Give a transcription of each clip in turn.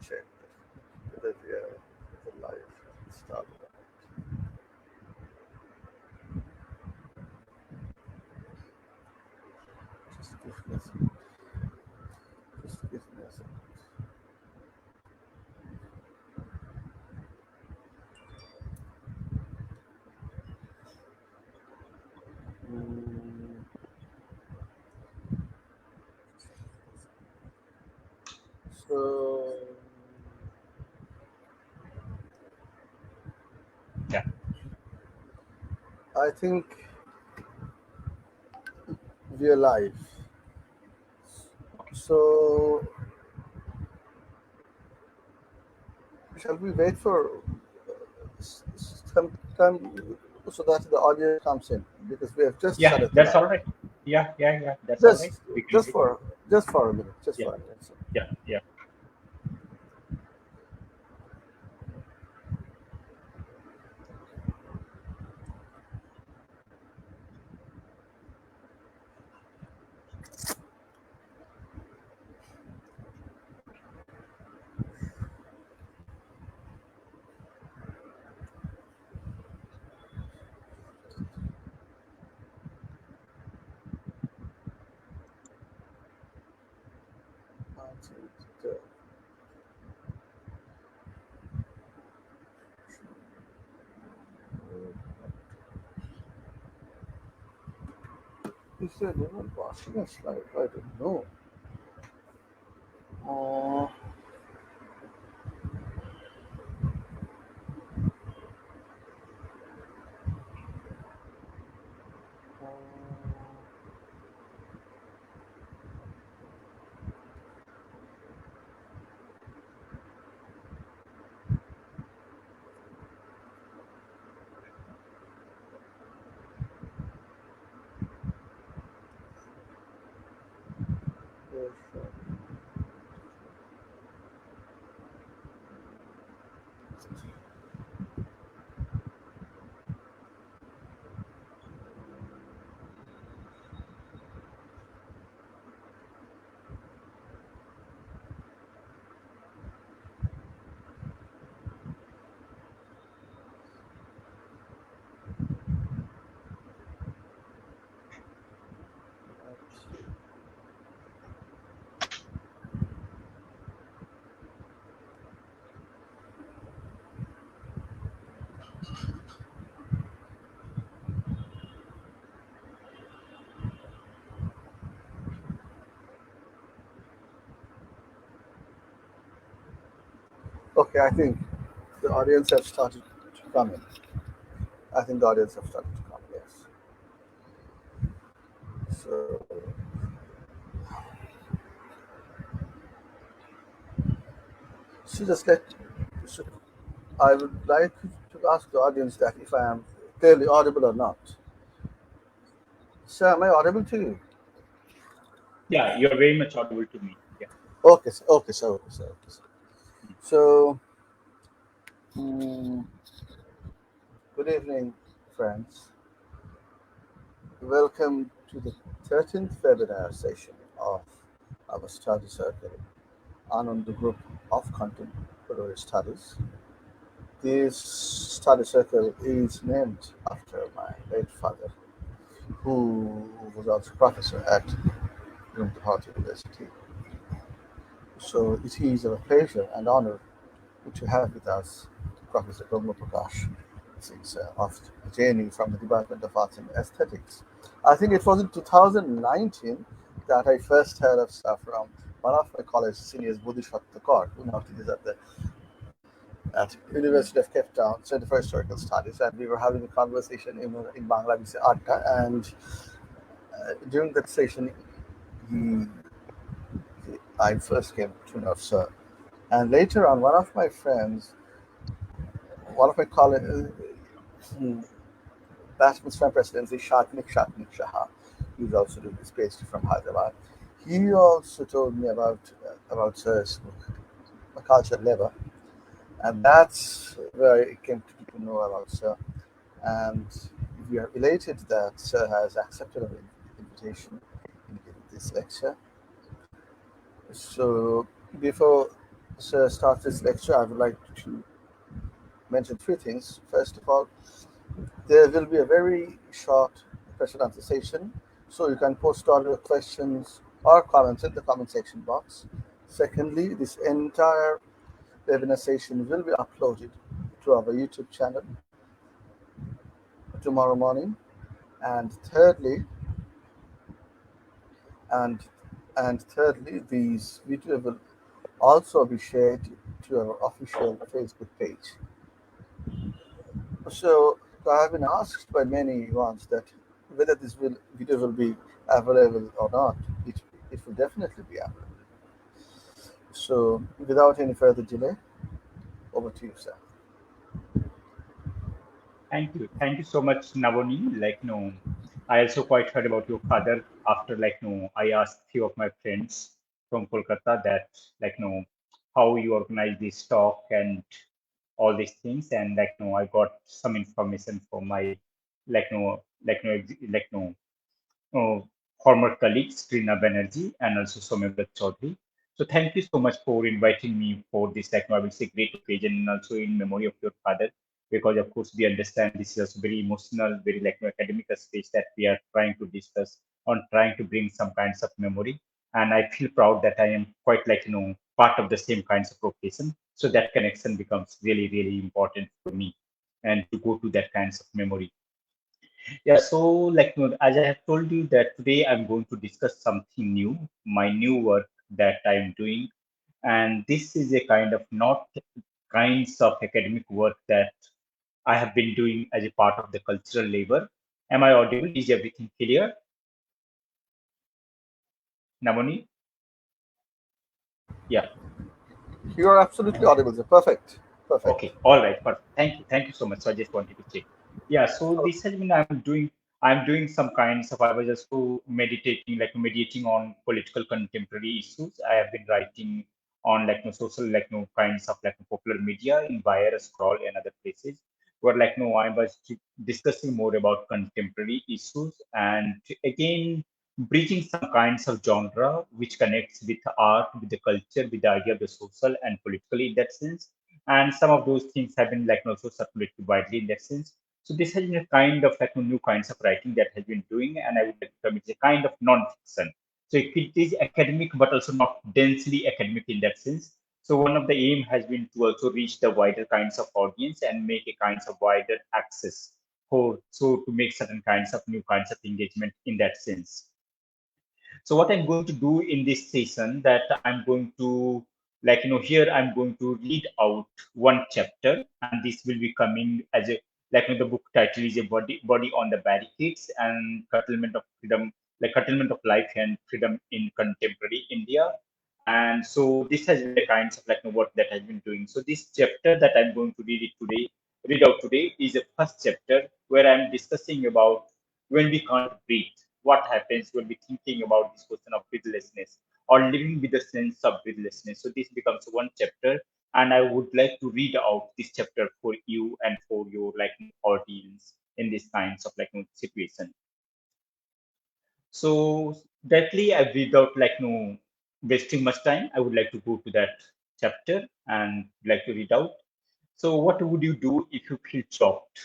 check whether we are live. Start. Just give me a second. Just give me a second. Mm, So Yeah. I think we are live. So shall we wait for some time so that the audience comes in because we have just Yeah, started the that's live. all right. Yeah. That's all right. Just We can just wait. for just for a minute. Just Yeah, for a minute. So, yeah. I think the, is there anyone watching us live? I don't know. Uh, uh, yes, Okay, I think the audience have started to come in. I think the audience have started to come. Yes. So, so just let. So I would like to ask the audience that if I am clearly audible or not. Sir, am I audible to you? Yeah, you're very much audible to me. Yeah. Okay, sir. Okay, sir. Okay, sir. Okay, sir. So, mm, good evening, friends. Welcome to the 13th webinar session of our study circle on the group of contemporary studies. This study circle is named after my late father, who was also professor at University University. So it is a pleasure and honor to have with us Professor Brahma Prakash Singh of JNU from the Department of Arts and Aesthetics. I think it was in 2019 that I first heard of stuff from one of my college seniors, Bodhisattva Kaur, who now teaches at University of Cape Town, Center for Historical Studies, and we were having a conversation in Bangla, we say Atta, and during that session, he, I first came to know Sir. And later on, one of my friends, one of my colleagues, Bashman's from presidency, Shatnik Shaha, he's also doing his PhD from Hyderabad. He also told me about Sir's book, A Culture Labor, and that's where I came to know about Sir. And we are elated that Sir has accepted our invitation in giving this lecture. So before So, start this lecture, I would like to mention three things. First of all, there will be a very short question answer session, so you can post all your questions or comments in the comment section box. Secondly, this entire webinar session will be uploaded to our YouTube channel tomorrow morning. And thirdly, and thirdly, these video will also be shared to our official Facebook page. So I have been asked by many once that whether video will be available or not. It will definitely be available. So without any further delay, over to you, sir. Thank you. Thank you so much, Navoni. I also quite heard about your father after, I asked few of my friends from Kolkata that, how you organize this talk and all these things. And, I got some information from my, like, no, like, no, ex- like, no, uh, former colleagues, Trina Banerjee and also Somebrat Chaudhary. So thank you so much for inviting me for this, I will say, great occasion and also in memory of your father, because of course we understand this is also very emotional, very academic space that we are trying to discuss on trying to bring some kinds of memory. And I feel proud that I am quite part of the same kinds of profession. So that connection becomes really, really important for me and to go to that kinds of memory. Yeah, so as I have told you that today I'm going to discuss something new, my new work that I'm doing, and this is a kind of not kinds of academic work that I have been doing as a part of the cultural labor. Am I audible? Is everything clear, Namoni? Yeah. You are absolutely audible, sir. Perfect. Perfect. Okay, all right, perfect. Thank you so much. So I just wanted to check. Yeah, so this has been I'm doing some kinds of I was just meditating, meditating on political contemporary issues. I have been writing on social kinds of popular media in Wire, Scroll, and other places. Where I was discussing more about contemporary issues and again bridging some kinds of genre which connects with art, with the culture, with the idea of the social and political in that sense, and some of those things have been also circulated widely in that sense. So this has been a kind of new kinds of writing that has been doing, and I would like to term it a kind of non-fiction. So it is academic, but also not densely academic in that sense. So one of the aim has been to also reach the wider kinds of audience and make a kinds of wider access for so to make certain kinds of new kinds of engagement in that sense. So what I'm going to do in this session that I'm going to here I'm going to read out one chapter, and this will be coming as a the book title is a body on the barricades and curtailment of freedom, curtailment of life and freedom in contemporary India. And so this has been the kinds of work that I've been doing. So this chapter that I'm going to read out today is the first chapter where I'm discussing about when we can't breathe, what happens when we thinking about this question of breathlessness or living with the sense of breathlessness. So this becomes one chapter, and I would like to read out this chapter for you and for your audience in this kinds of situation. So directly, without wasting much time, I would like to go to that chapter and like to read out. So what would you do if you feel choked?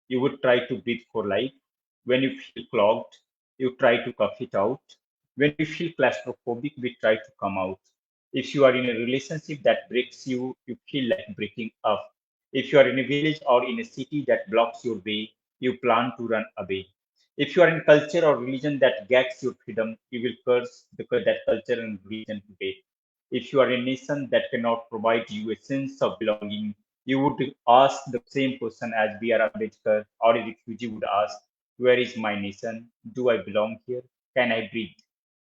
You would try to breathe for life. When you feel clogged, you try to cough it out. When you feel claustrophobic, we try to come out. If you are in a relationship that breaks you, you feel like breaking up. If you are in a village or in a city that blocks your way, you plan to run away. If you are in culture or religion that gags your freedom, you will curse that culture and religion to death. If you are a nation that cannot provide you a sense of belonging, you would ask the same question as B.R. Ambedkar or a refugee would ask, where is my nation? Do I belong here? Can I breathe?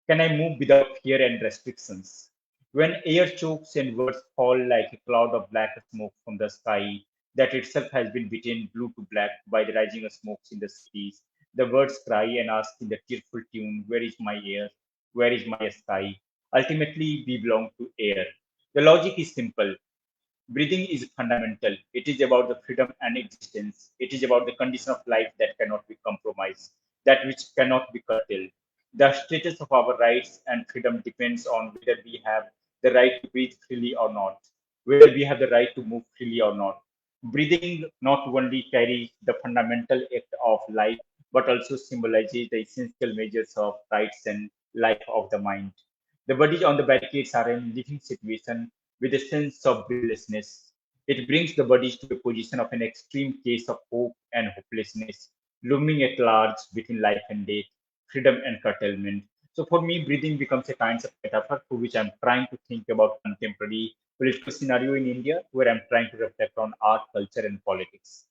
Can I move without fear and restrictions? When air chokes and words fall like a cloud of black smoke from the sky, that itself has been beaten blue to black by the rising smokes in the cities, the birds cry and ask in the tearful tune, where is my air? Where is my sky? Ultimately, we belong to air. The logic is simple. Breathing is fundamental. It is about the freedom and existence. It is about the condition of life that cannot be compromised, that which cannot be curtailed. The status of our rights and freedom depends on whether we have the right to breathe freely or not, whether we have the right to move freely or not. Breathing not only carries the fundamental act of life, but also symbolizes the essential measures of rights and life of the mind. The bodies on the barricades are a living situation with a sense of breathlessness. It brings the bodies to a position of an extreme case of hope and hopelessness, looming at large between life and death, freedom and curtailment. So for me, breathing becomes a kind of metaphor for which I'm trying to think about contemporary political scenario in India, where I'm trying to reflect on art, culture, and politics.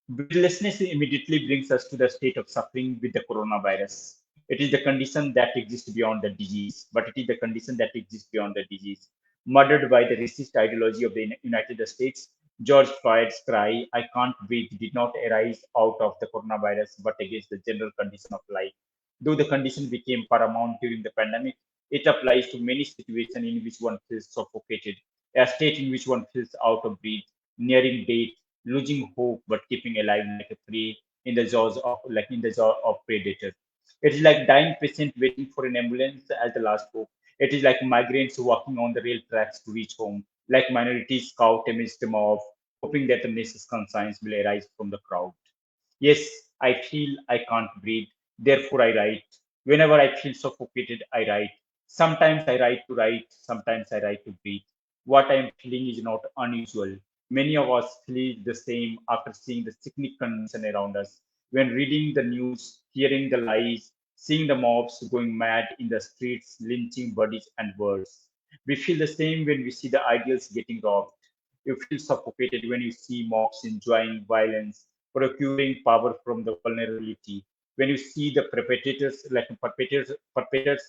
Breathlessness immediately brings us to the state of suffering with the coronavirus. It is the condition that exists beyond the disease, but it is the condition that exists beyond the disease. Murdered by the racist ideology of the United States, George Floyd's cry, I can't breathe, did not arise out of the coronavirus, but against the general condition of life. Though the condition became paramount during the pandemic, it applies to many situations in which one feels suffocated, a state in which one feels out of breath, nearing death, losing hope but keeping alive like a prey in the jaws of predator. It is like dying patient waiting for an ambulance as the last hope. It is like migrants walking on the rail tracks to reach home, like minorities scout amidst the mob, hoping that the next conscience will arise from the crowd. Yes, I feel I can't breathe, therefore I write. Whenever I feel suffocated, I write. Sometimes I write to write, sometimes I write to breathe. What I am feeling is not unusual. Many of us feel the same after seeing the sickening condition around us. When reading the news, hearing the lies, seeing the mobs going mad in the streets, lynching bodies and words. We feel the same when we see the ideals getting robbed. You feel suffocated when you see mobs enjoying violence, procuring power from the vulnerability. When you see the perpetrators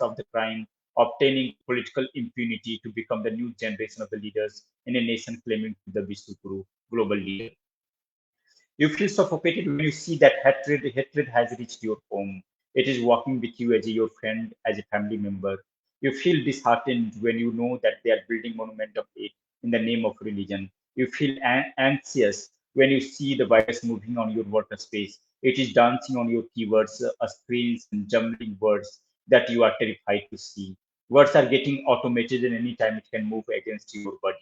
of the crime obtaining political impunity to become the new generation of the leaders in a nation claiming to be the Vishnu global leader. You feel suffocated when you see that hatred has reached your home. It is walking with you as your friend, as a family member. You feel disheartened when you know that they are building monument of hate in the name of religion. You feel anxious when you see the virus moving on your workspace. It is dancing on your keywords, screens, and jumbling words that you are terrified to see. Words are getting automated, and anytime it can move against your body.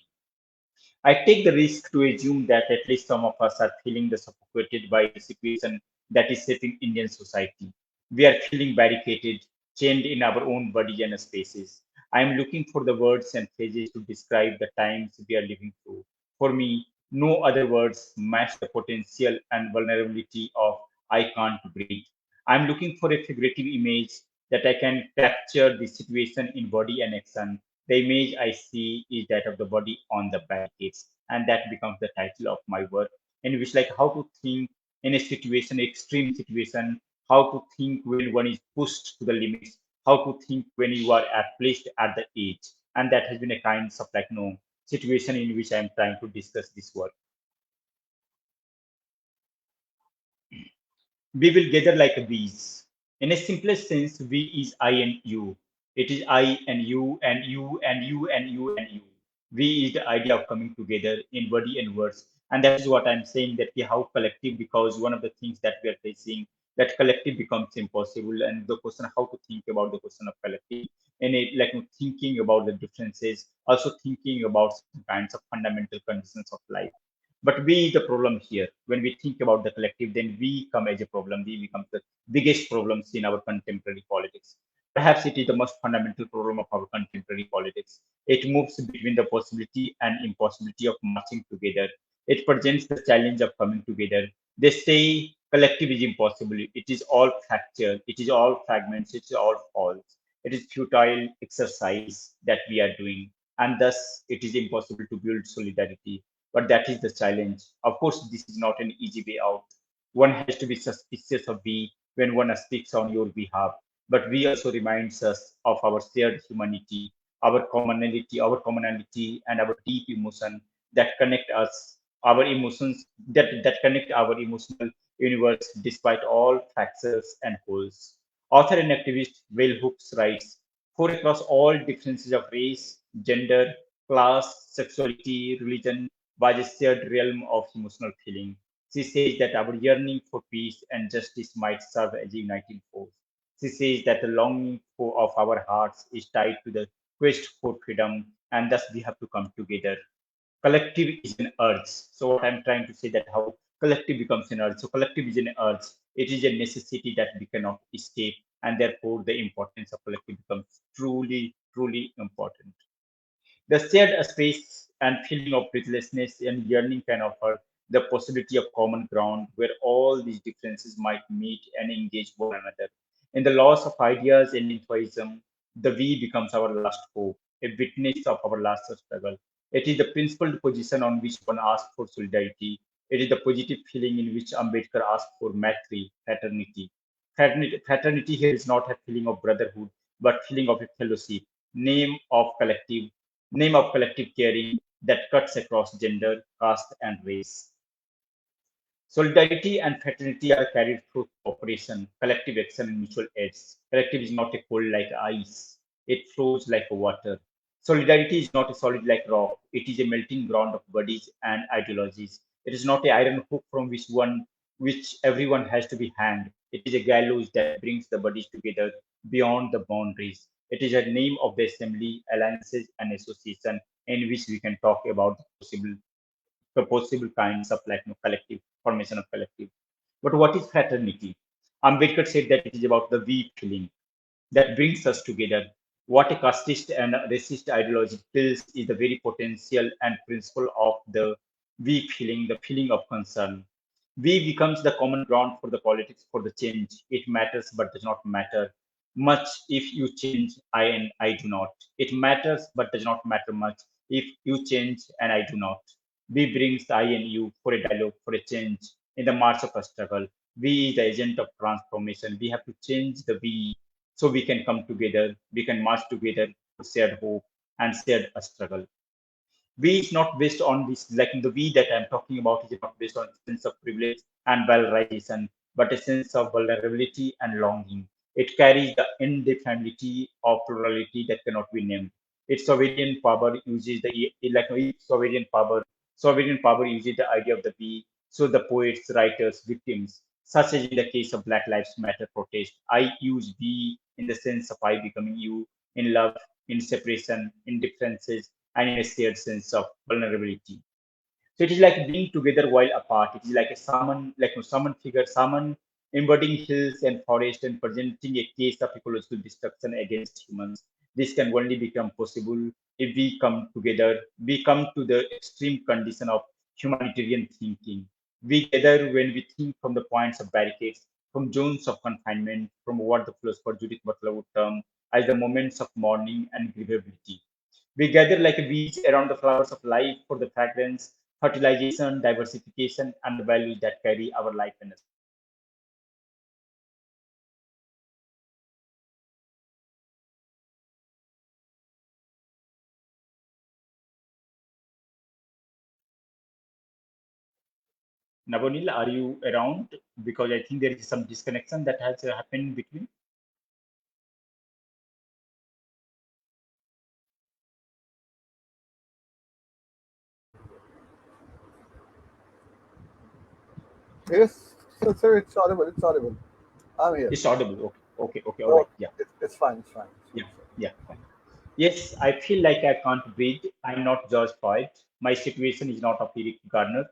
I take the risk to assume that at least some of us are feeling the suffocated by the situation that is shaping Indian society. We are feeling barricaded, chained in our own body and spaces. I am looking for the words and phrases to describe the times we are living through. For me, no other words match the potential and vulnerability of I can't breathe. I'm looking for a figurative image that I can capture the situation in body and action. The image I see is that of the body on the barricades, and that becomes the title of my work, in which like how to think in a situation, extreme situation, how to think when one is pushed to the limits, how to think when you are placed at the edge, and that has been a kind of situation in which I am trying to discuss this work. We will gather like bees. In a simplest sense, we is I and you. It is I and you and you and you and you and you. We is the idea of coming together in body and words. And that is what I'm saying that we how collective, because one of the things that we are facing, that collective becomes impossible. And the question how to think about the question of collective and it like thinking about the differences, also thinking about some kinds of fundamental conditions of life. But we is the problem here. When we think about the collective, then we come as a problem. We become the biggest problems in our contemporary politics. Perhaps it is the most fundamental problem of our contemporary politics. It moves between the possibility and impossibility of marching together. It presents the challenge of coming together. They say collective is impossible. It is all fracture. It is all fragments. It is all false. It is futile exercise that we are doing, and thus it is impossible to build solidarity, but that is the challenge. Of course, this is not an easy way out. One has to be suspicious of we when one speaks on your behalf, but we also reminds us of our shared humanity, our commonality, and our deep emotion that connect us, our emotions that connect our emotional universe despite all fractures and holes. Author and activist Bell Hooks writes, for across all differences of race, gender, class, sexuality, religion, was a shared realm of emotional feeling. She says that our yearning for peace and justice might serve as a uniting force. She says that the longing of our hearts is tied to the quest for freedom, and thus we have to come together. Collective is an urge. So what I'm trying to say that how collective becomes an urge. So collective is an urge. It is a necessity that we cannot escape, and therefore the importance of collective becomes truly, truly important. The shared space and feeling of breathlessness and yearning can offer the possibility of common ground where all these differences might meet and engage one another. In the loss of ideas and intuition, the we becomes our last hope, a witness of our last struggle. It is the principled position on which one asks for solidarity. It is the positive feeling in which Ambedkar asked for matri, fraternity. Fraternity here is not a feeling of brotherhood, but feeling of a fellowship, name of collective name of collective caring that cuts across gender, caste, and race. Solidarity and fraternity are carried through cooperation, collective action, and mutual aids. Collective is not a cold like ice, it flows like water. Solidarity is not a solid like rock, it is a melting ground of bodies and ideologies. It is not a iron hook from which everyone has to be hanged. It is a gallows that brings the bodies together beyond the boundaries. It is a name of the assembly, alliances, and association in which we can talk about the possible kinds of like collective formation of collective. But what is fraternity? Ambedkar said that it is about the we feeling that brings us together. What a casteist and racist ideology kills is the very potential and principle of the we feeling, the feeling of concern. We becomes the common ground for the politics for the change. It matters but does not matter much if you change I and I do not. It matters but does not matter much if you change and I do not. We brings the I and you for a dialogue, for a change in the march of a struggle. We is the agent of transformation. We have to change the we so we can come together, we can march together for shared hope and shared struggle. We is not based on this, like the we that I'm talking about is not based on sense of privilege and valorization, but a sense of vulnerability and longing. It carries the indefinability of plurality that cannot be named. Its sovereign power uses like its sovereign power uses the idea of the we. So the poets, writers, victims, such as in the case of Black Lives Matter protest, I use we in the sense of I becoming you in love, in separation, in differences, and in a shared sense of vulnerability. So it is like being together while apart. It is like a summon, like a summon figure, summon embodying hills and forest and presenting a case of ecological destruction against humans. This can only become possible if we come together. We come to the extreme condition of humanitarian thinking. We gather when we think from the points of barricades, from zones of confinement, from what the philosopher Judith Butler would term as the moments of mourning and grievability. We gather like bees around the flowers of life for the fragrance, fertilization, diversification, and the values that carry our life in us. Navonil, are you around? Because I think there is some disconnection that has happened between. Yes, sir, it's audible. It's audible. I'm here. It's audible. Okay, okay, okay. All Oh, right. Yeah, it's fine. It's fine. It's yeah, fine, sir. yeah. Fine. Yes, I feel like I can't breathe. I'm not George Floyd. My situation is not of Eric Garner,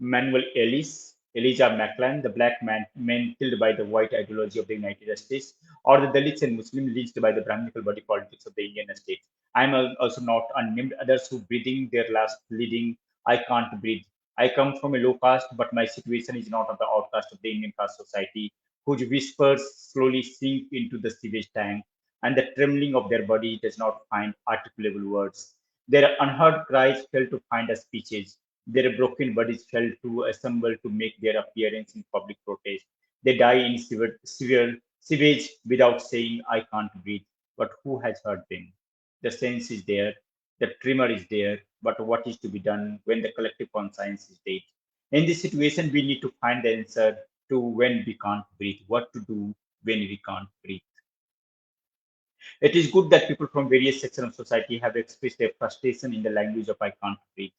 Manuel Ellis, Elijah McClain, the black men killed by the white ideology of the United States, or the Dalits and Muslims lynched by the Brahminical body politics of the Indian state. I'm also not unnamed others who breathing their last bleeding. I can't breathe. I come from a low caste, but my situation is not of the outcast of the Indian caste society, whose whispers slowly sink into the sewage tank and the trembling of their body does not find articulable words. Their unheard cries fail to find a speeches. Their broken bodies fail to assemble to make their appearance in public protest. They die in sewage without saying, I can't breathe. But who has heard them? The sense is there, the tremor is there, but what is to be done when the collective conscience is dead? In this situation, we need to find the answer to when we can't breathe, what to do when we can't breathe. It is good that people from various sections of society have expressed their frustration in the language of I can't breathe.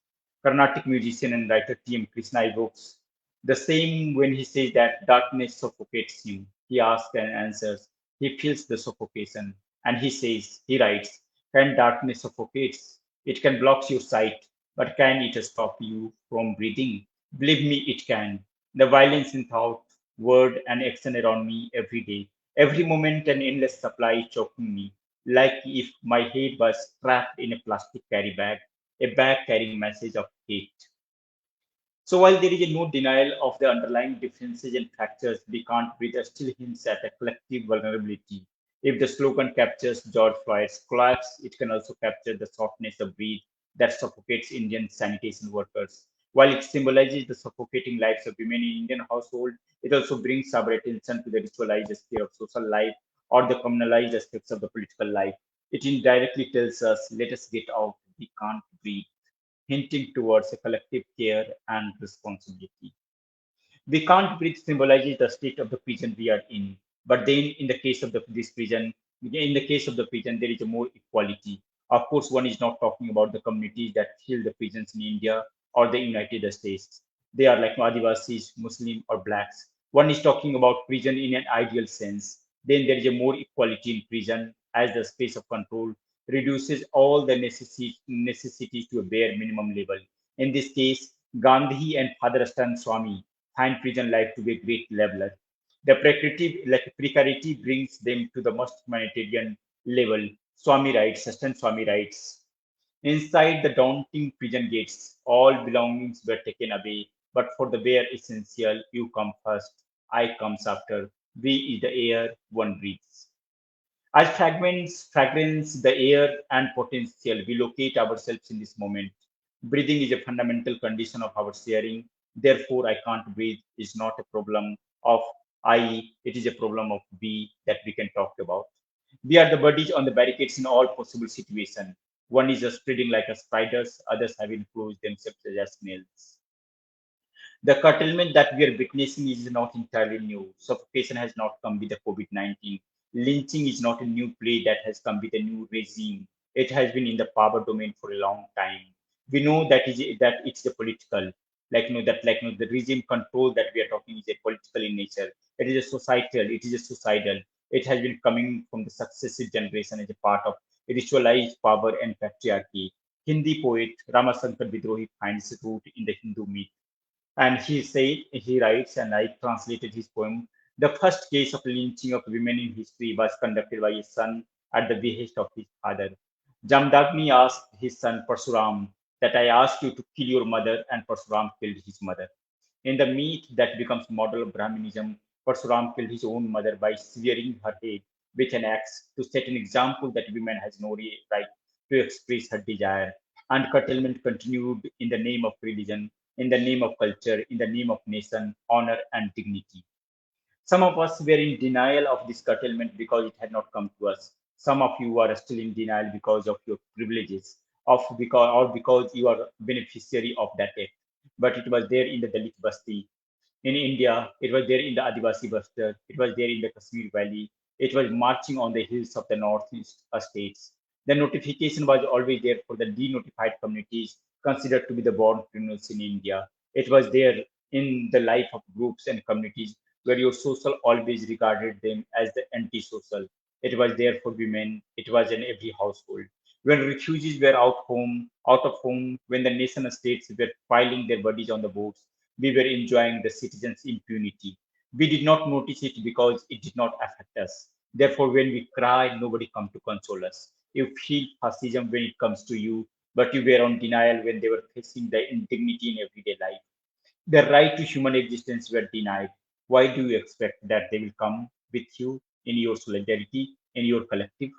Carnatic musician and writer T.M. Krishna evokes the same when he says that darkness suffocates him. He asks and answers. He feels the suffocation. And he says, he writes, Can darkness suffocates? It can block your sight, but can it stop you from breathing? Believe me, it can. The violence in thought, word, and action around me every day, every moment, an endless supply choking me, like if my head was trapped in a plastic carry bag, a bag carrying message of hate. So while there is a no denial of the underlying differences and fractures, we can't breathe still hints at a collective vulnerability. If the slogan captures George Floyd's collapse, it can also capture the softness of breath that suffocates Indian sanitation workers. While it symbolizes the suffocating lives of women in Indian households, it also brings our attention to the ritualized sphere of social life or the communalized aspects of the political life. It indirectly tells us, let us get out, we can't breathe, hinting towards a collective care and responsibility. We can't breathe symbolizes the state of the prison we are in. But then, in the case of this prison, in the case of the prison, there is a more equality. Of course, one is not talking about the communities that fill the prisons in India or the United States. They are like Adivasis, Muslim, or blacks. One is talking about prison in an ideal sense. Then there is a more equality in prison as the space of control reduces all the necessities to a bare minimum level. In this case, Gandhi and Father Astan Swami find prison life to be a great leveler. The precarity brings them to the most humanitarian level. Swami writes, Sastan Swami writes, inside the daunting prison gates, all belongings were taken away, but for the bare essential, you come first, I comes after. We is the air one breathes. As fragments, fragrance, the air, and potential, we locate ourselves in this moment. Breathing is a fundamental condition of our sharing. Therefore, I can't breathe is not a problem of I, it is a problem of we that we can talk about. We are the buddies on the barricades in all possible situations. One is just spreading like a spiders, others have enclosed themselves as snails. The curtailment that we are witnessing is not entirely new. Suffocation has not come with the COVID-19. Lynching is not a new play that has come with a new regime. It has been in the power domain for a long time. We know that it's the political, the regime control that we are talking is a political in nature. It is a societal. It is a suicidal. It has been coming from the successive generation as a part of ritualized power and patriarchy. Hindi poet Ramasankar Vidrohi finds its root in the Hindu myth, and he writes, and I translated his poem. The first case of lynching of women in history was conducted by his son at the behest of his father. Jamdagni asked his son Parsuram that I asked you to kill your mother, and Parsuram killed his mother. In the myth that becomes model of Brahminism, Parsuram killed his own mother by severing her head with an axe to set an example that women has no right to express her desire. And curtailment continued in the name of religion, in the name of culture, in the name of nation, honor, and dignity. Some of us were in denial of this curtailment because it had not come to us. Some of you are still in denial because of your privileges, or because you are beneficiary of that act. But it was there in the Dalit Basti, in India, it was there in the Adivasi Bastar, it was there in the Kashmir Valley, it was marching on the hills of the northeast states. The notification was always there for the denotified communities considered to be the born criminals in India. It was there in the life of groups and communities where your social always regarded them as the antisocial. It was there for women, it was in every household. When refugees were out of home, when the nation states were piling their bodies on the boats, we were enjoying the citizens' impunity. We did not notice it because it did not affect us. Therefore, when we cry, nobody comes to console us. You feel fascism when it comes to you, but you were on denial when they were facing the indignity in everyday life. The right to human existence were denied. Why do you expect that they will come with you in your solidarity, in your collective?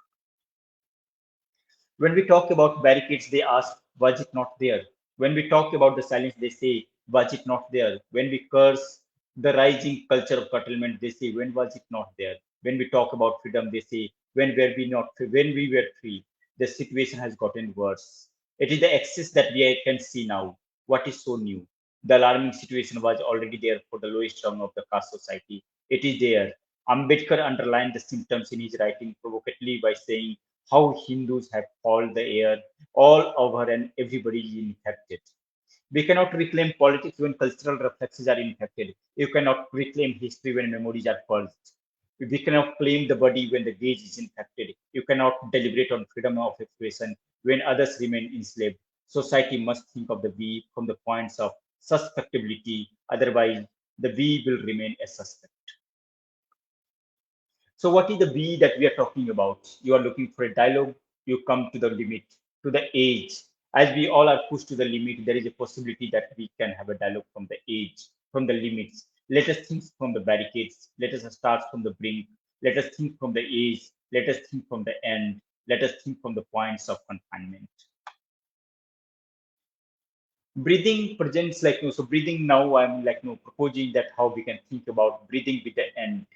When we talk about barricades, they ask, was it not there? When we talk about the silence, they say, was it not there? When we curse the rising culture of curtailment, they say, when was it not there? When we talk about freedom, they say, when we were free? The situation has gotten worse. It is the excess that we can see now. What is so new? The alarming situation was already there for the lowest rung of the caste society. It is there. Ambedkar underlined the symptoms in his writing provocatively by saying how Hindus have called the air all over and everybody is infected. We cannot reclaim politics when cultural reflexes are infected. You cannot reclaim history when memories are purged. We cannot claim the body when the gauge is infected. You cannot deliberate on freedom of expression when others remain enslaved. Society must think of the we from the points of suspectability, otherwise, the we will remain a suspect. So, what is the we that we are talking about? You are looking for a dialogue, you come to the limit, to the edge. As we all are pushed to the limit, there is a possibility that we can have a dialogue from the edge, from the limits. Let us think from the barricades, let us start from the brink, let us think from the edge, let us think from the end, let us think from the points of confinement. Breathing presents like no, so breathing now I'm like no proposing that how we can think about breathing with the end.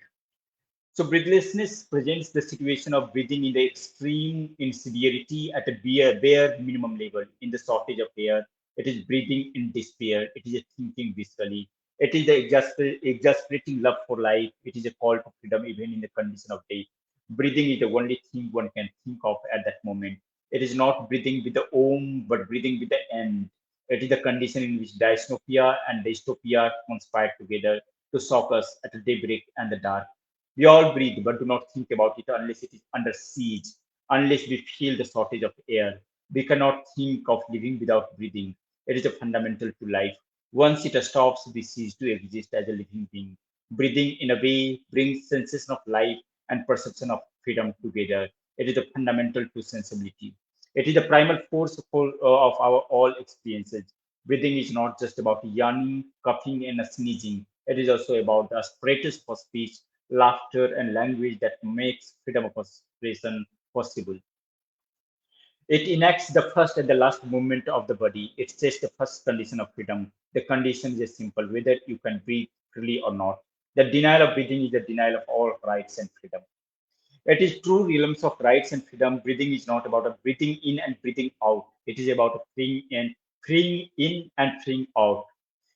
So breathlessness presents the situation of breathing in the extreme in severity at a bare minimum level, in the shortage of air. It is breathing in despair. It is a thinking viscerally. It is the exasperating love for life. It is a call to freedom even in the condition of death. Breathing is the only thing one can think of at that moment. It is not breathing with the om, but breathing with the end. It is the condition in which dystopia and dystopia conspire together to shock us at the daybreak and the dark. We all breathe, but do not think about it unless it is under siege, unless we feel the shortage of air. We cannot think of living without breathing. It is a fundamental to life. Once it stops, we cease to exist as a living being. Breathing, in a way, brings sensation of life and perception of freedom together. It is a fundamental to sensibility. It is the primal force of our all experiences. Breathing is not just about yawning, coughing, and sneezing. It is also about the apparatus for speech, laughter, and language that makes freedom of expression possible. It enacts the first and the last movement of the body. It sets the first condition of freedom. The condition is simple, whether you can breathe freely or not. The denial of breathing is the denial of all rights and freedom. It is true realms of rights and freedom. Breathing is not about a breathing in and breathing out. It is about a freeing in and freeing out.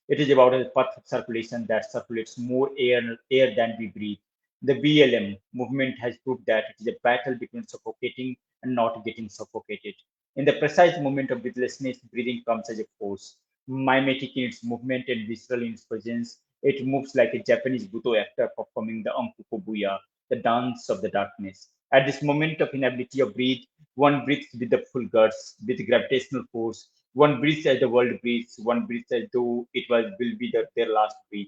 It is about a path of circulation that circulates more air than we breathe. The BLM movement has proved that it is a battle between suffocating and not getting suffocated. In the precise moment of breathlessness, breathing comes as a force. Mimetic in its movement and visceral in its presence, it moves like a Japanese Buto actor performing the Ankukobuya, the dance of the darkness. At this moment of inability of breathe, one breathes with the full guts, with gravitational force. One breathes as the world breathes. One breathes as though it will be their last breath.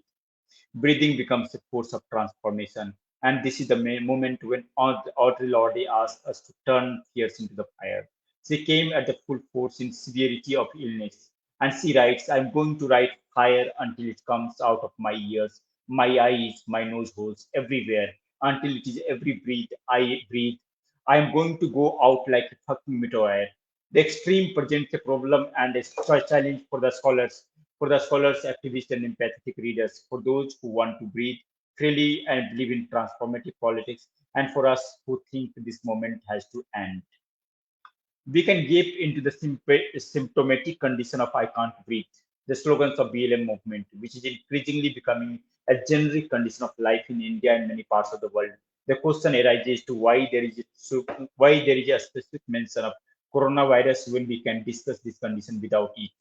Breathing becomes a force of transformation. And this is the moment when Audre Lorde asked us to turn fears into the fire. She came at the full force in severity of illness. And she writes, I'm going to write fire until it comes out of my ears, my eyes, my nose holes, everywhere, until it is every breath I breathe. I am going to go out like a fucking meteor. The extreme presents a problem and a challenge for the scholars, activists, and empathetic readers, for those who want to breathe freely and believe in transformative politics, and for us who think this moment has to end. We can gape into the symptomatic condition of I can't breathe, the slogans of BLM movement, which is increasingly becoming a generic condition of life in India and many parts of the world. The question arises to why there is a specific mention of coronavirus when we can discuss this condition without it.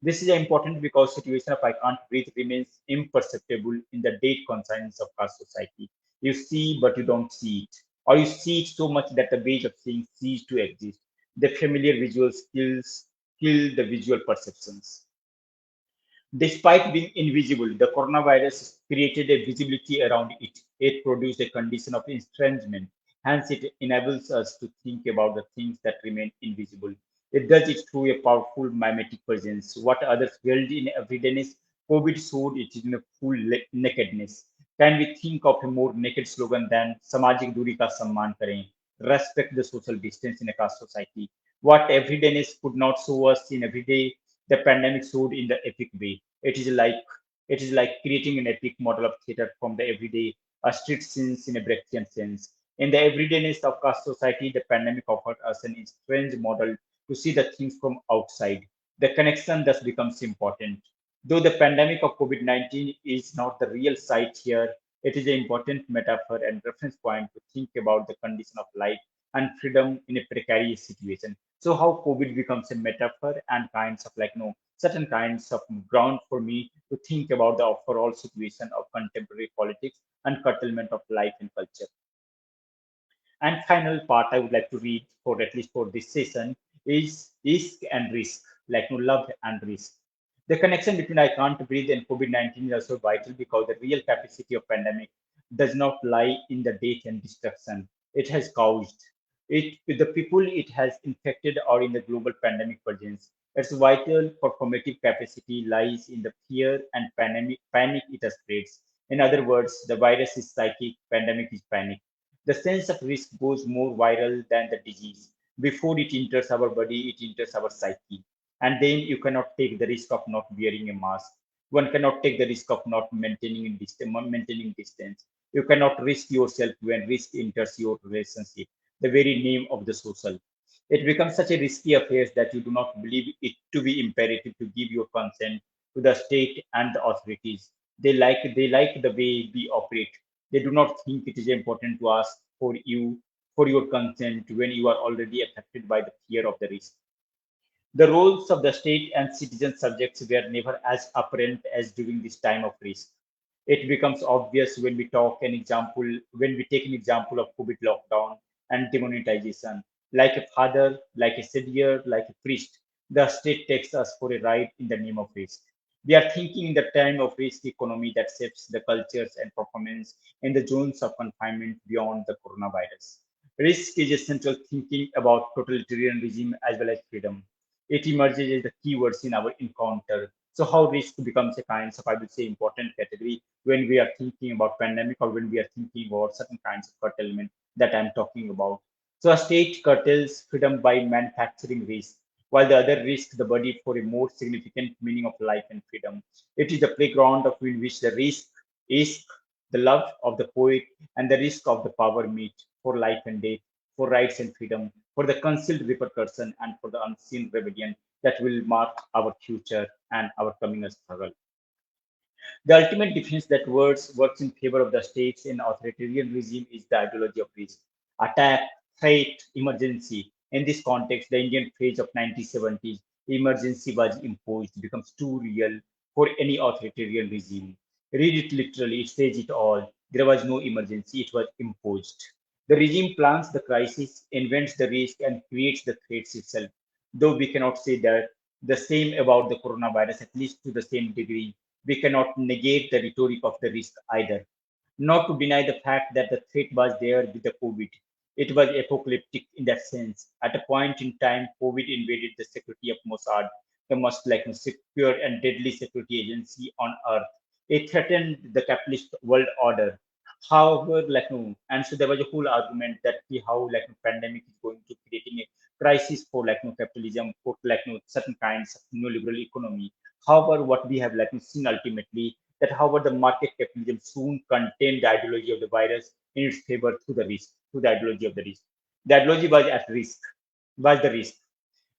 This is important because situation of I can't breathe remains imperceptible in the date conscience of our society. You see, but you don't see it, or you see it so much that the ways of seeing cease to exist. The familiar visual skills kill the visual perceptions. Despite being invisible, the coronavirus created a visibility around it. It produced a condition of estrangement. Hence, it enables us to think about the things that remain invisible. It does it through a powerful mimetic presence. What others held in everydayness, COVID showed it in a full nakedness. Can we think of a more naked slogan than "Samajik Duri ka Samman Kare"? Respect the social distance in a caste society. What everydayness could not show us in everyday, the pandemic showed in the epic way. It is like creating an epic model of theater from the everyday, a street scenes in a Brechtian sense. In the everydayness of caste society, the pandemic offered us an strange model to see the things from outside. The connection thus becomes important. Though the pandemic of COVID-19 is not the real site here, it is an important metaphor and reference point to think about the condition of life and freedom in a precarious situation. So how COVID becomes a metaphor and kinds of like no certain kinds of ground for me to think about the overall situation of contemporary politics and curtailment of life and culture. And final part I would like to read for at least for this session is risk and risk, like no love and risk. The connection between I can't breathe and COVID-19 is also vital because the real capacity of pandemic does not lie in the death and destruction it has caused. It with the people it has infected or in the global pandemic presence. Its vital performative capacity lies in the fear and panic it spreads. In other words, the virus is psychic, pandemic is panic. The sense of risk goes more viral than the disease. Before it enters our body, it enters our psyche. And then you cannot take the risk of not wearing a mask. One cannot take the risk of not maintaining distance. You cannot risk yourself when risk enters your relationship, the very name of the social. It becomes such a risky affair that you do not believe it to be imperative to give your consent to the state and the authorities. They like the way we operate. They do not think it is important to ask for your consent when you are already affected by the fear of the risk. The roles of the state and citizen subjects were never as apparent as during this time of risk. It becomes obvious when we take an example of COVID lockdown and demonetization. Like a father, like a savior, like a priest, the state takes us for a ride in the name of risk. We are thinking in the time of risk economy that shapes the cultures and performance in the zones of confinement beyond the coronavirus. Risk is essential thinking about totalitarian regime as well as freedom. It emerges as the keywords in our encounter. So how risk becomes a kind of, I would say, important category when we are thinking about pandemic or when we are thinking about certain kinds of curtailment that I'm talking about. So a state curtails freedom by manufacturing risk, while the other risks the body for a more significant meaning of life and freedom. It is the playground of in which the risk is the love of the poet and the risk of the power meet for life and death, for rights and freedom, for the concealed repercussion, and for the unseen rebellion that will mark our future and our coming struggle. The ultimate defense that works in favor of the states in authoritarian regime is the ideology of risk. Attack, threat, emergency. In this context, the Indian phase of 1970s, emergency was imposed, becomes too real for any authoritarian regime. Read it literally, it says it all. There was no emergency, it was imposed. The regime plans the crisis, invents the risk, and creates the threats itself. Though we cannot say that the same about the coronavirus, at least to the same degree, we cannot negate the rhetoric of the risk either. Not to deny the fact that the threat was there with the COVID. It was apocalyptic in that sense. At a point in time, COVID invaded the security of Mossad, the most like secure and deadly security agency on earth. It threatened the capitalist world order. However, and so there was a whole argument that how pandemic is going to creating a crisis for capitalism, for certain kinds of neoliberal economy. However, what we have seen ultimately that however the market capitalism soon contained the ideology of the virus in its favor through the risk, through the ideology of the risk. The ideology was at risk, was the risk.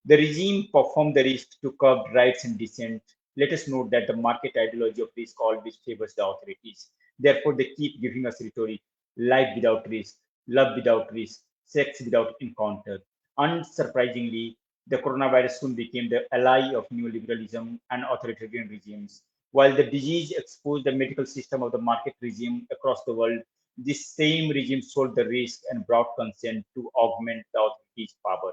The regime performed the risk to curb rights and dissent. Let us note that the market ideology of risk always favors the authorities. Therefore, they keep giving us rhetoric life without risk, love without risk, sex without encounter. Unsurprisingly, the coronavirus soon became the ally of neoliberalism and authoritarian regimes. While the disease exposed the medical system of the market regime across the world, this same regime sold the risk and brought consent to augment the authorities' power.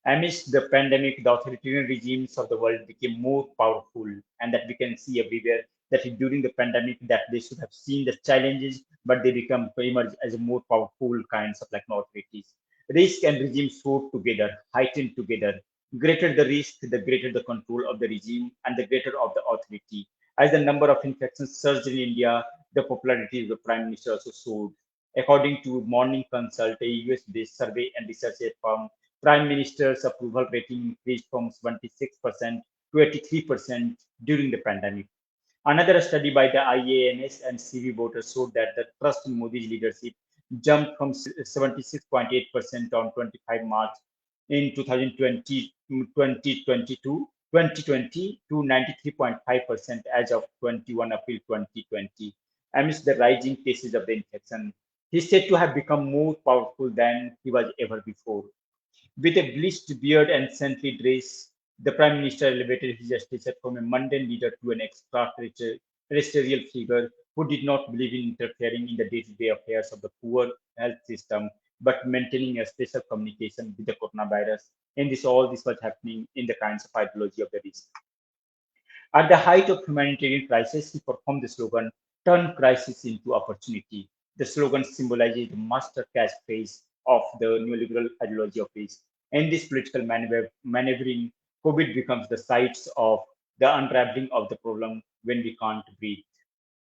Amidst the pandemic, the authoritarian regimes of the world became more powerful, and that we can see everywhere that during the pandemic that they should have seen the challenges, but they become emerge as a more powerful kinds of authorities. Risk and regime soared together, heightened together. Greater the risk, the greater the control of the regime, and the greater of the authority. As the number of infections surged in India, the popularity of the prime minister also soared. According to Morning Consult, a US-based survey and research firm, Prime Minister's approval rating increased from 26% to 83% during the pandemic. Another study by the IANS and CV voters showed that the trust in Modi's leadership jumped from 76.8% on 25 March in 2020 to 93.5% as of 21 April 2020, amidst the rising cases of the infection. He is said to have become more powerful than he was ever before. With a bleached beard and saintly dress, The Prime Minister elevated his gesture from a mundane leader to an extraterrestrial figure who did not believe in interfering in the day-to-day affairs of the poor health system, but maintaining a special communication with the coronavirus. And all this was happening in the kinds of ideology of the risk. At the height of humanitarian crisis, he performed the slogan, "Turn crisis into opportunity." The slogan symbolizes the master catchphrase of the neoliberal ideology of risk. In this political maneuvering, COVID becomes the sites of the unraveling of the problem when we can't breathe.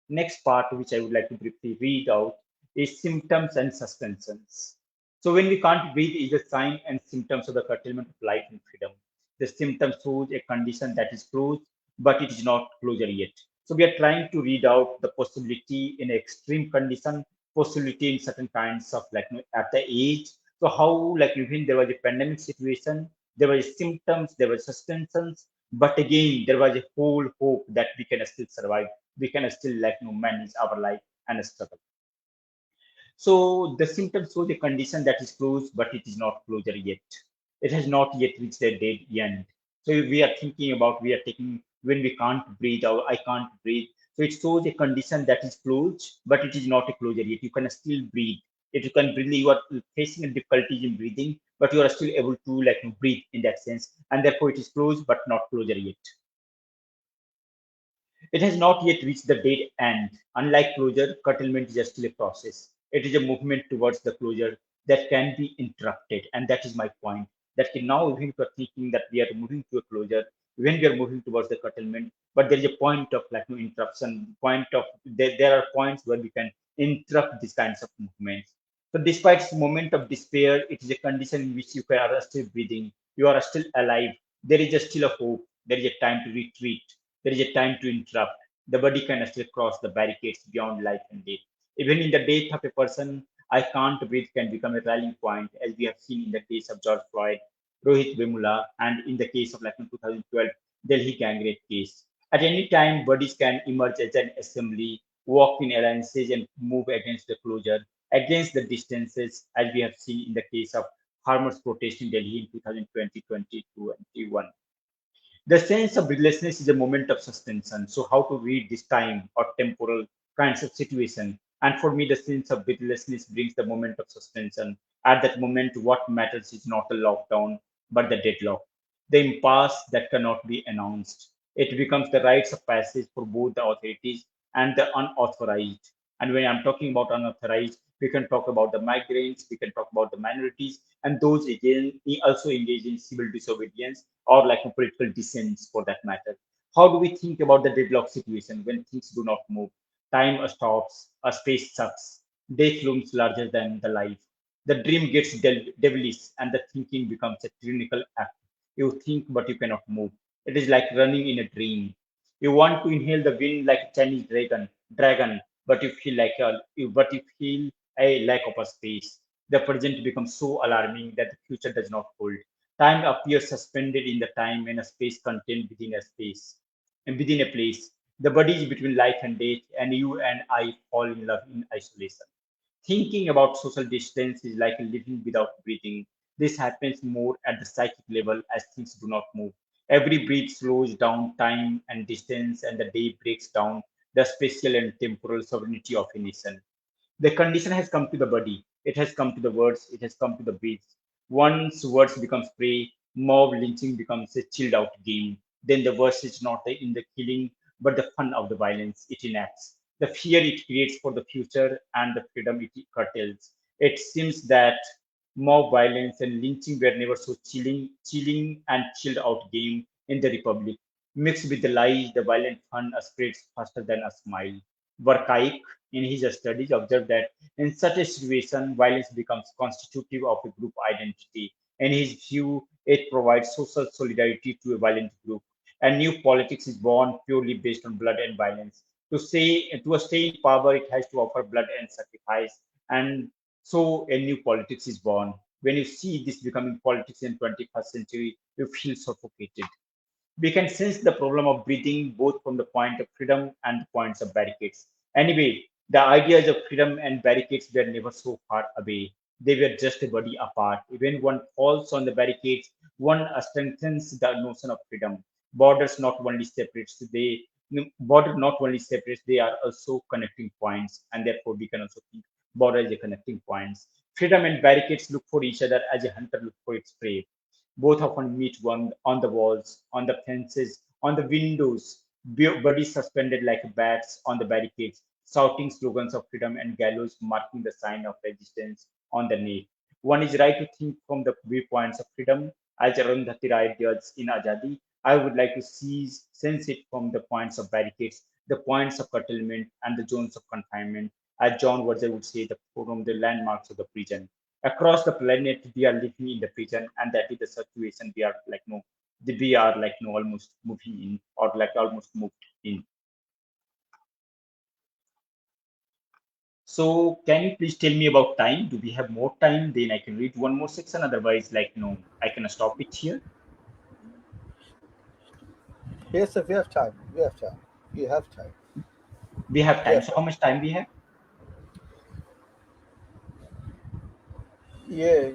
Next part, which I would like to briefly read out, is symptoms and suspensions. So when we can't breathe is a sign and symptoms of the curtailment of life and freedom. The symptom shows a condition that is closed, but it is not closure yet. So we are trying to read out the possibility in extreme condition, possibility in certain kinds of at the age. So how when there was a pandemic situation, there were symptoms, there were suspensions, but again there was a whole hope that we can still survive, we can still manage our life and struggle. So the symptoms show the condition that is closed, but it is not closure yet. It has not yet reached the dead end. So we are thinking about, we are taking when we can't breathe or I can't breathe. So it shows a condition that is closed, but it is not a closure yet. You can still breathe. If you can breathe, you are facing a difficulty in breathing, but you are still able to breathe in that sense, and therefore it is closed but not closure yet. It has not yet reached the dead end. Unlike closure, curtailment is still a process. It is a movement towards the closure that can be interrupted. And that is my point. That now, even if we are thinking that we are moving to a closure, when we are moving towards the curtailment, but there is a point of no interruption, point of there are points where we can interrupt these kinds of movements. So despite this moment of despair, it is a condition in which you are still breathing, you are still alive. There is still a hope. There is a time to retreat, there is a time to interrupt. The body can still cross the barricades beyond life and death. Even in the death of a person, I can't breathe can become a rallying point, as we have seen in the case of George Floyd, Rohit Vemula, and in the case of in 2012 Delhi gang rape case. At any time, bodies can emerge as an assembly, walk in alliances, and move against the closure, against the distances, as we have seen in the case of farmers' protest in Delhi in 2020, 2021. The sense of breathlessness is a moment of suspension. So, how to read this time or temporal kinds of situation? And for me, the sense of breathlessness brings the moment of suspension. At that moment, what matters is not the lockdown, but the deadlock, the impasse that cannot be announced. It becomes the rites of passage for both the authorities and the unauthorized. And when I'm talking about unauthorized, we can talk about the migrants, we can talk about the minorities, and those again also engage in civil disobedience or a political dissent for that matter. How do we think about the deadlock situation when things do not move? Time stops, a space sucks, death looms larger than the life. The dream gets devilish, and the thinking becomes a clinical act. You think, but you cannot move. It is like running in a dream. You want to inhale the wind like a Chinese dragon, but you feel but you feel a lack of a space. The present becomes so alarming that the future does not hold. Time appears suspended in the time and a space contained within a space and within a place. The body is between life and death, and you and I fall in love in isolation. Thinking about social distance is like living without breathing. This happens more at the psychic level as things do not move. Every breath slows down time and distance, and the day breaks down the spatial and temporal sovereignty of a nation. The condition has come to the body, it has come to the words, it has come to the breaths. Once words becomes prey, mob lynching becomes a chilled out game. Then the verse is not in the killing, but the fun of the violence it enacts. The fear it creates for the future and the freedom it curtails. It seems that mob violence and lynching were never so chilling and chilled out game in the Republic. Mixed with the lies, the violent fun spreads faster than a smile. Verkaik, in his studies, observed that in such a situation, violence becomes constitutive of a group identity. In his view, it provides social solidarity to a violent group. A new politics is born purely based on blood and violence. To stay in power, it has to offer blood and sacrifice. And so a new politics is born. When you see this becoming politics in 21st century, you feel suffocated. We can sense the problem of breathing both from the point of freedom and the points of barricades. Anyway, the ideas of freedom and barricades were never so far away. They were just a body apart. When one falls on the barricades, One strengthens the notion of freedom. Borders not only separates, border not only separates, they are also connecting points, and therefore we can also think border is a connecting points. Freedom and barricades look for each other as a hunter looks for its prey. Both often meet one on the walls, on the fences, on the windows, bodies suspended like bats on the barricades, shouting slogans of freedom and gallows marking the sign of resistance on the neck. One is right to think from the viewpoints of freedom, as Arundhati Rai does in Azadi. I would like to sense it from the points of barricades, the points of curtailment, and the zones of confinement, as John Wordsworth would say, from the landmarks of the prison. Across the planet, we are living in the prison, and that is the situation we are like no, we are like no almost moving in, or like almost moved in. So can you please tell me about time? Do we have more time? Then I can read one more section. Otherwise, like no, I can stop it here. Yes, sir, we have time. We have time. We have time. We have time. Yes, So sir. how much time we have? Yeah,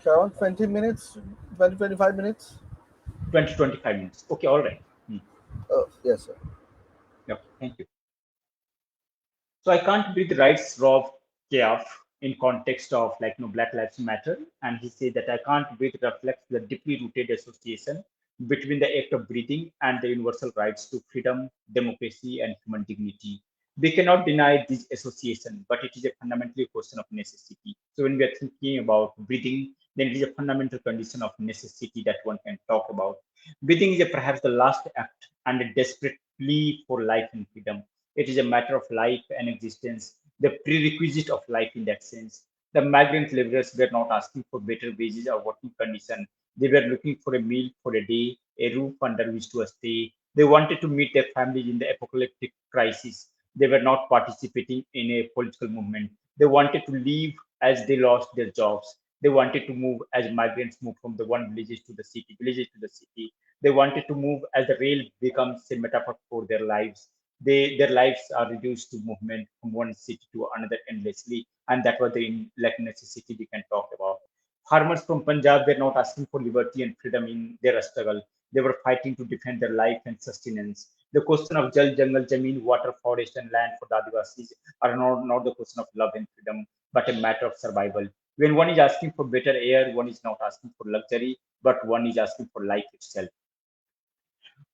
around 20 minutes, 20, 25 minutes. 20, 25 minutes. Okay, all right. Hmm. Oh, yes, sir. Okay, thank you. So I can't breathe writes Rob Keough in context of like no Black Lives Matter, and he said that I can't breathe reflects the deeply rooted association between the act of breathing and the universal rights to freedom, democracy, and human dignity. We cannot deny this association, but it is a fundamentally question of necessity. So when we are thinking about breathing, then it is a fundamental condition of necessity that one can talk about. Breathing is perhaps the last act and a desperate plea for life and freedom. It is a matter of life and existence, the prerequisite of life in that sense. The migrant laborers were not asking for better wages or working conditions. They were looking for a meal for a day, a roof under which to stay. They wanted to meet their families in the apocalyptic crisis. They were not participating in a political movement. They wanted to leave as they lost their jobs. They wanted to move as migrants move from the one villages to the city. They wanted to move as the rail becomes a metaphor for their lives. Their lives are reduced to movement from one city to another endlessly, and that was the like necessity we can talk about. Farmers from Punjab were not asking for liberty and freedom in their struggle. They were fighting to defend their life and sustenance. The question of Jal, Jungle, Jameen, water, forest, and land for the Adivasis are not the question of love and freedom, but a matter of survival. When one is asking for better air, one is not asking for luxury, but one is asking for life itself.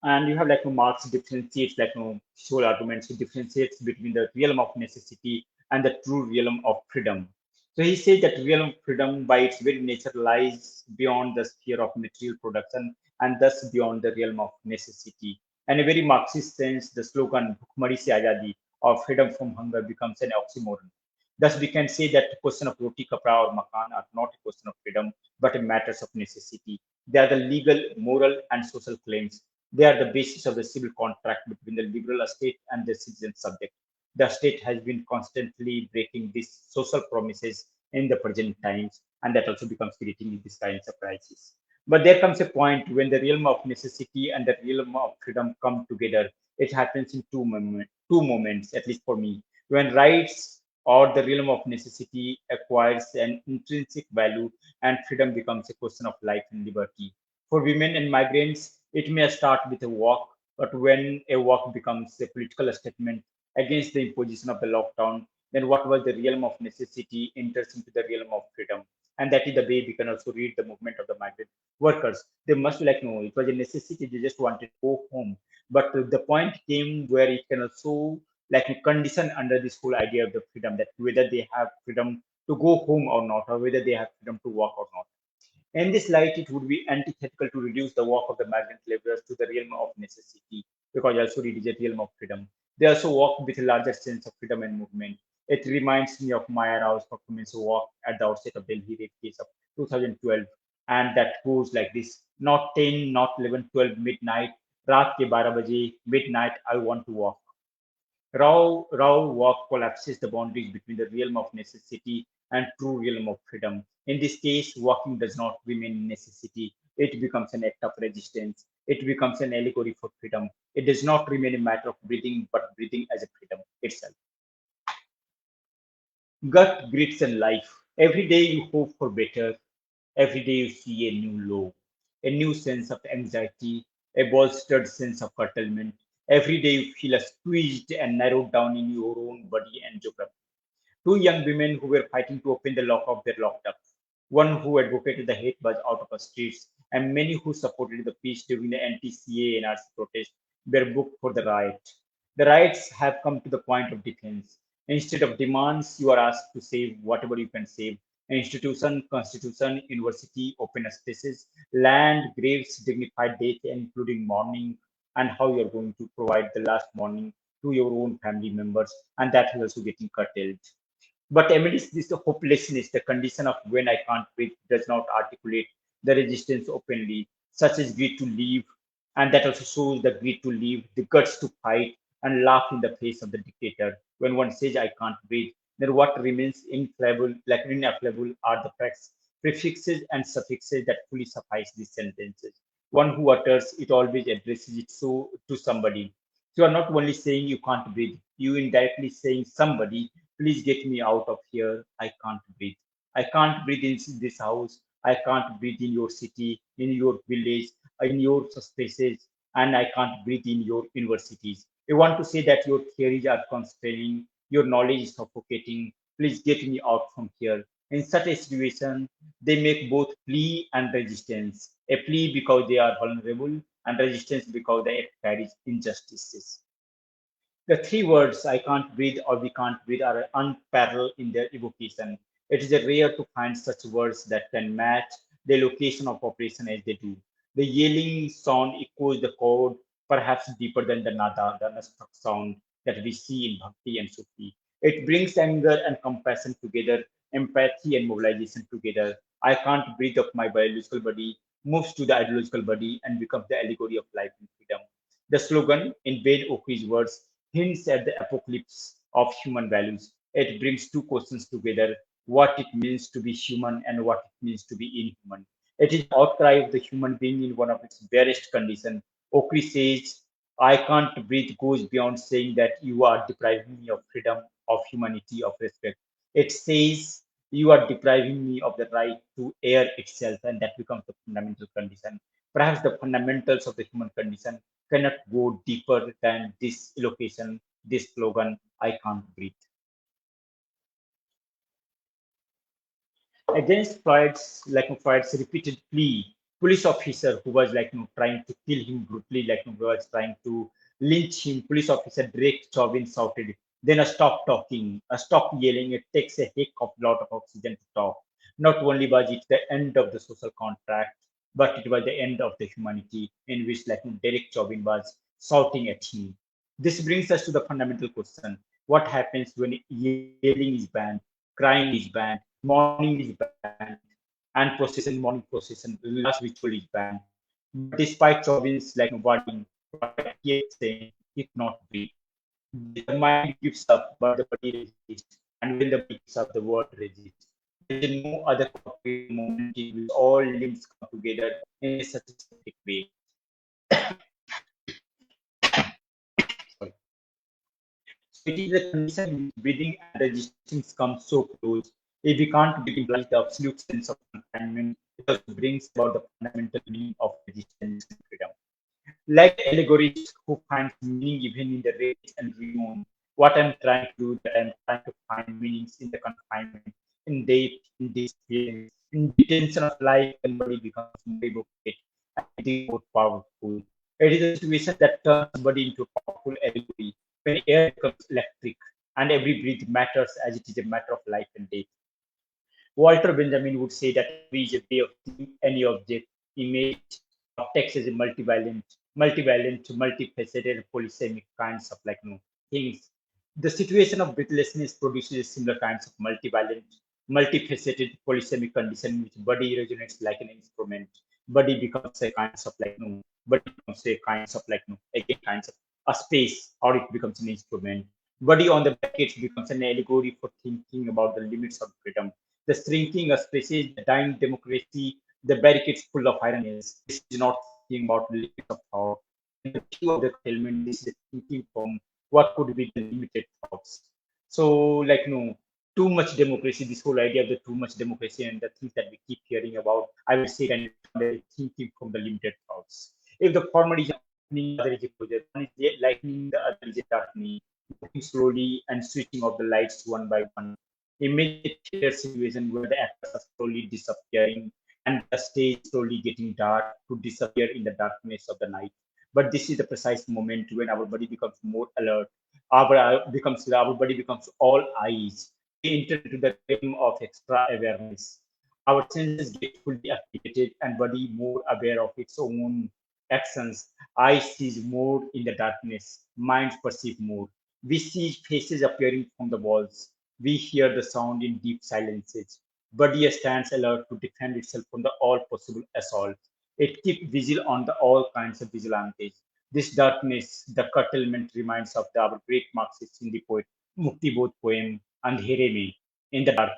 And you have like Marx differentiates like social arguments, he differentiates between the realm of necessity and the true realm of freedom. So he says that realm of freedom by its very nature lies beyond the sphere of material production and thus beyond the realm of necessity. And in a very Marxist sense, the slogan Bhukmari se Azadi or freedom from hunger becomes an oxymoron. Thus, we can say that the question of roti, kapra, or makan are not a question of freedom, but a matters of necessity. They are the legal, moral, and social claims. They are the basis of the civil contract between the liberal state and the citizen subject. The state has been constantly breaking these social promises in the present times, and that also becomes creating these kinds of crises. But there comes a point when the realm of necessity and the realm of freedom come together. It happens in two moments, at least for me. When rights or the realm of necessity acquires an intrinsic value and freedom becomes a question of life and liberty. For women and migrants, it may start with a walk, but when a walk becomes a political statement against the imposition of the lockdown, then what was the realm of necessity enters into the realm of freedom. And that is the way we can also read the movement of the migrant workers. They must be like, no, it was a necessity. They just wanted to go home. But the point came where it can also like a condition under this whole idea of the freedom that whether they have freedom to go home or not, or whether they have freedom to work or not. In this light, it would be antithetical to reduce the work of the migrant laborers to the realm of necessity, because also it is a realm of freedom. They also walk with a larger sense of freedom and movement. It reminds me of Maya Rao's performance walk at the outset of Delhi rape case of 2012, and that goes like this: not 10, not 11, 12, midnight, raat ke 12 baje, midnight, I want to walk. Raw work collapses the boundaries between the realm of necessity and true realm of freedom. In this case, walking does not remain necessity. It becomes an act of resistance. It becomes an allegory for freedom. It does not remain a matter of breathing, but breathing as a freedom itself. Gut, grits, and life. Every day you hope for better. Every day you see a new low. a new sense of anxiety, a bolstered sense of curtailment. Every day you feel squeezed and narrowed down in your own body and geography. Two young women who were fighting to open the lock of their locked up. One who advocated the hate buzz out of the streets, and many who supported the peace during the anti-CA NRC protest were booked for the riot. The riots have come to the point of defense. Instead of demands, you are asked to save whatever you can save. Institution, constitution, university, open spaces, land, graves, dignified death, including mourning, and how you are going to provide the last mourning to your own family members, and that is also getting curtailed. But amidst this hopelessness, the condition of when I can't breathe does not articulate the resistance openly, such as greed to live, and that also shows the greed to live, the guts to fight, and laugh in the face of the dictator. When one says, I can't breathe, then what remains inflammable, like inapplicable, are the prefixes and suffixes that fully suffice these sentences. One who utters it always addresses it so to somebody. So you are not only saying you can't breathe, you indirectly saying somebody, please get me out of here. I can't breathe. I can't breathe in this house. I can't breathe in your city, in your village, in your spaces, and I can't breathe in your universities. You want to say that your theories are constraining, your knowledge is suffocating. Please get me out from here. In such a situation, they make both plea and resistance. A plea because they are vulnerable, and resistance because they carries injustices. The three words I can't breathe or we can't breathe are unparalleled in their evocation. It is rare to find such words that can match the location of operation as they do. The yelling sound echoes the chord, perhaps deeper than the nada, the nastak sound that we see in Bhakti and Sufi. It brings anger and compassion together, empathy and mobilization together. I can't breathe of my biological body, moves to the ideological body, and becomes the allegory of life and freedom. The slogan, in Ved Okri's words, hints at the apocalypse of human values. It brings two questions together, what it means to be human and what it means to be inhuman. It is the outcry of the human being in one of its barest conditions. Okri says, I can't breathe goes beyond saying that you are depriving me of freedom, of humanity, of respect. It says you are depriving me of the right to air itself, and that becomes the fundamental condition. Perhaps the fundamentals of the human condition cannot go deeper than this location, this slogan, I can't breathe. Against Freud's repeated plea, police officer who was trying to kill him brutally, was trying to lynch him, police officer Drake Chauvin shouted, then stop talking, stop yelling, it takes a heck of lot of oxygen to talk. Not only was it the end of the social contract, but it was the end of the humanity in which Derek Chauvin was shouting at him. This brings us to the fundamental question. What happens when yelling is banned, crying is banned, mourning is banned, and procession, morning procession, last ritual is banned? But despite Chauvin's wording, what I keep saying, it not breathe. The mind gives up, but the body resists. And when the body gives up, the world resists. There is no other corporate moment in which all limbs come together in such a static way. Sorry. So it is the condition in which breathing and resistance come so close. If we can't breathe implies the absolute sense of confinement, it also brings about the fundamental meaning of resistance and freedom. Like the allegorist who finds meaning even in the rage and ruin, what I'm trying to do that I'm trying to find meanings in the confinement, in death, in disappearance, in detention of life when body becomes more evocative and breathing more powerful. It is a situation that turns body into a powerful allegory when air becomes electric and every breath matters as it is a matter of life and death. Walter Benjamin would say that memory is a way of seeing any object, image, or text as a multifaceted, polysemic kinds of things. The situation of breathlessness produces similar kinds of multifaceted, polysemic condition in which body resonates like an instrument. Body becomes a kinds of body becomes a kinds of again kinds of a space, or it becomes an instrument. Body on the barricades becomes an allegory for thinking about the limits of freedom, the shrinking of species, the dying democracy, the barricades full of ironies. This is not thinking about the limits of thought. In the view of the curtailment, this is thinking from what could be the limited thoughts. So, too much democracy, this whole idea of the too much democracy and the things that we keep hearing about, I would say can be termed as thinking from the limited thoughts. If the former is a opening, the other is a closure, one is a lightning, the other is a darkening, moving slowly and switching off the lights one by one. Imagine a theater situation where the actors are slowly disappearing and the stage slowly getting dark to disappear in the darkness of the night. But this is the precise moment when our body becomes more alert. Our body becomes all eyes. We enter into the realm of extra awareness. Our senses get fully activated and body more aware of its own actions. Eyes sees more in the darkness. Minds perceive more. We see faces appearing from the walls. We hear the sound in deep silences. Body stands alert to defend itself from the all possible assaults. It keeps vigil on the all kinds of vigilantes. This darkness, the curtailment reminds of our great Marxist Hindi poet Mukti Bodh poem Andhere Mein, in the dark.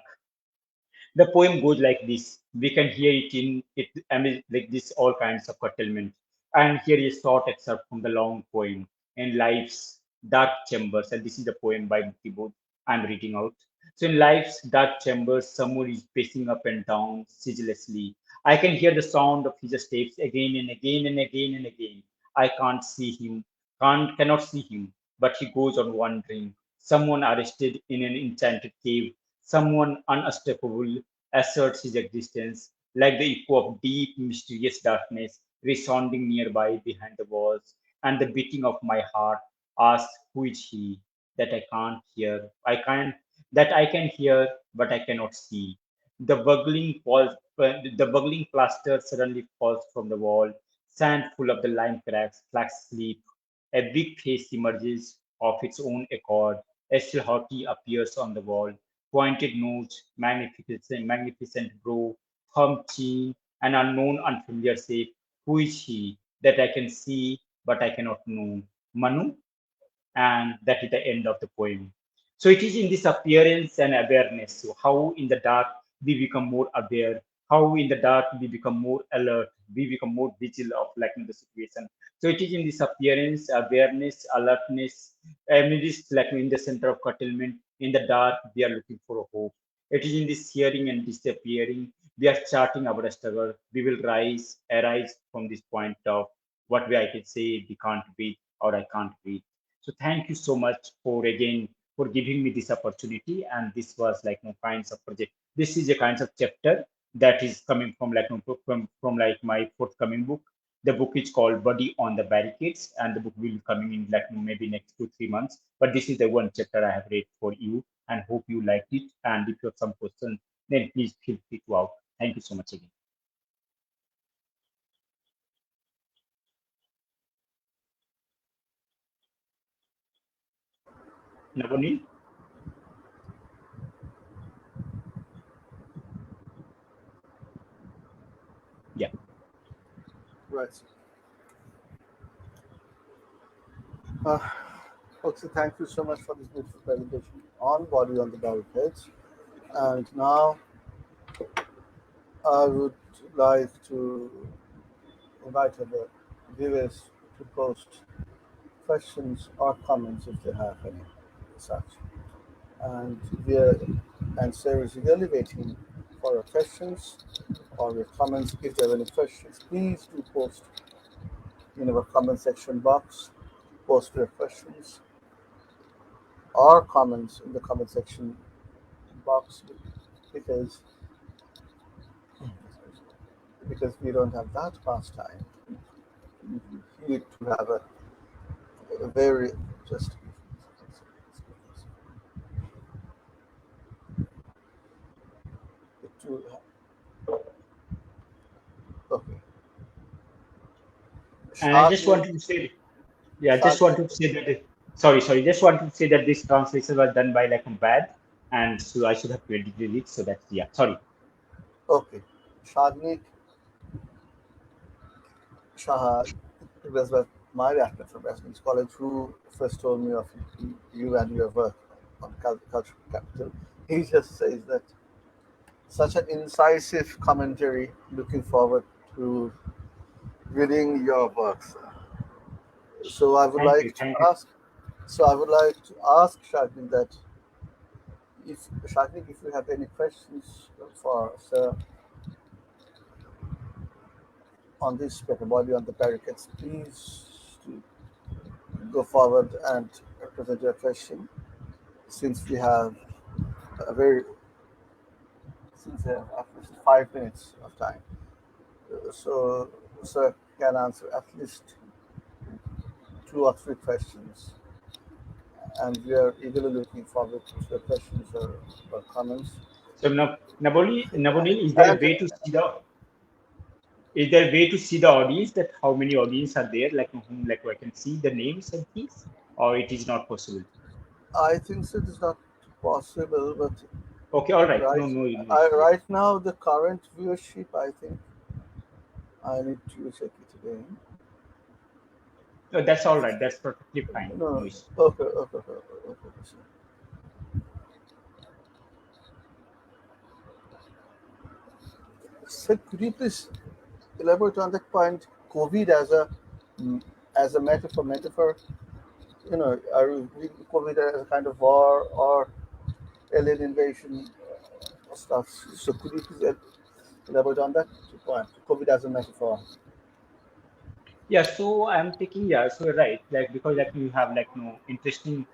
The poem goes like this. We can hear it in it, I mean, like this, all kinds of curtailment. And here is a short excerpt from the long poem in Life's Dark Chambers. And this is the poem by Mukti Bodh I'm reading out. So in Life's dark chambers, someone is pacing up and down ceaselessly. I can hear the sound of his steps again and again and again and again. I can't see him, cannot see him, but he goes on wandering. Someone arrested in an enchanted cave, someone unstoppable asserts his existence, like the echo of deep, mysterious darkness resounding nearby behind the walls, and the beating of my heart asks, "Who is he?" That I can't hear. That I can hear, but I cannot see. The buggling plaster suddenly falls from the wall, sand full of the lime cracks, flax sleep. A big face emerges of its own accord. A silhouette appears on the wall. Pointed nose, magnificent brow, firm chin, an unknown, unfamiliar shape. Who is he that I can see but I cannot know? Manu? And that is the end of the poem. So it is in this appearance and awareness. So how in the dark we become more aware, how in the dark we become more alert, we become more vigilant of like in the situation. So it is in this appearance, awareness, alertness, it is like in the center of curtailment. In the dark, we are looking for a hope. It is in this hearing and disappearing, we are charting our struggle. We will arise from this point of what way I can say we can't breathe or I can't breathe. So thank you so much for again for giving me this opportunity. And this was like no kinds of project. This is a kinds of chapter that is coming from like no, from like my forthcoming book. The book is called Body on the Barricades, and the book will be coming in like maybe next 2 3 months. But this is the one chapter I have read for you, and hope you liked it. And if you have some questions, then please feel free to out. Thank you so much again. Navani? Yeah. Right. Uh, okay, thank you so much for this beautiful presentation on Body on the Barricades. And now I would like to invite our viewers to post questions or comments if they have any such. And we are, and Sarah is eagerly waiting for your questions or your comments. If you have any questions, please do post in our comment section box. Post your questions or comments in the comment section box because we don't have that much time. You need to have a very just to okay. And I just Shadnik, wanted to say, yeah, I just Shadnik, wanted to say that, sorry, just wanted to say that this translation was done by like a bad, and so I should have credited it. So that's, yeah, sorry. okay. Shadnik Shah, it was my reactor from Westminster College who first told me of you and your work on cultural capital. He just says that such an incisive commentary. Looking forward to reading your works. So I would Thank like you, to thank you. ask. So I would like to ask Shagin that if Shagnik, if you have any questions for Sir on this paper body on the barricades, please go forward and present your question. Since we have a very since at least 5 minutes of time, so Sir can answer at least 2 or 3 questions, and we are eagerly looking forward to your questions or comments. So Navonil, And is there a way to see the audience, that how many audience are there, like whom, like I can see the names and things, or it is not possible? I think it is not possible, but Okay, all right. right, No issue. right now the current viewership, I think I need to check it again. No, that's all right. That's perfectly fine. No No, issue. okay. So could you please elaborate on that point? COVID as a metaphor. Are you reading COVID as a kind of war or alien invasion stuff? So could you please elaborate on that point? COVID as a metaphor. Yeah, so I'm taking, yeah, so right, like because like you have like no interesting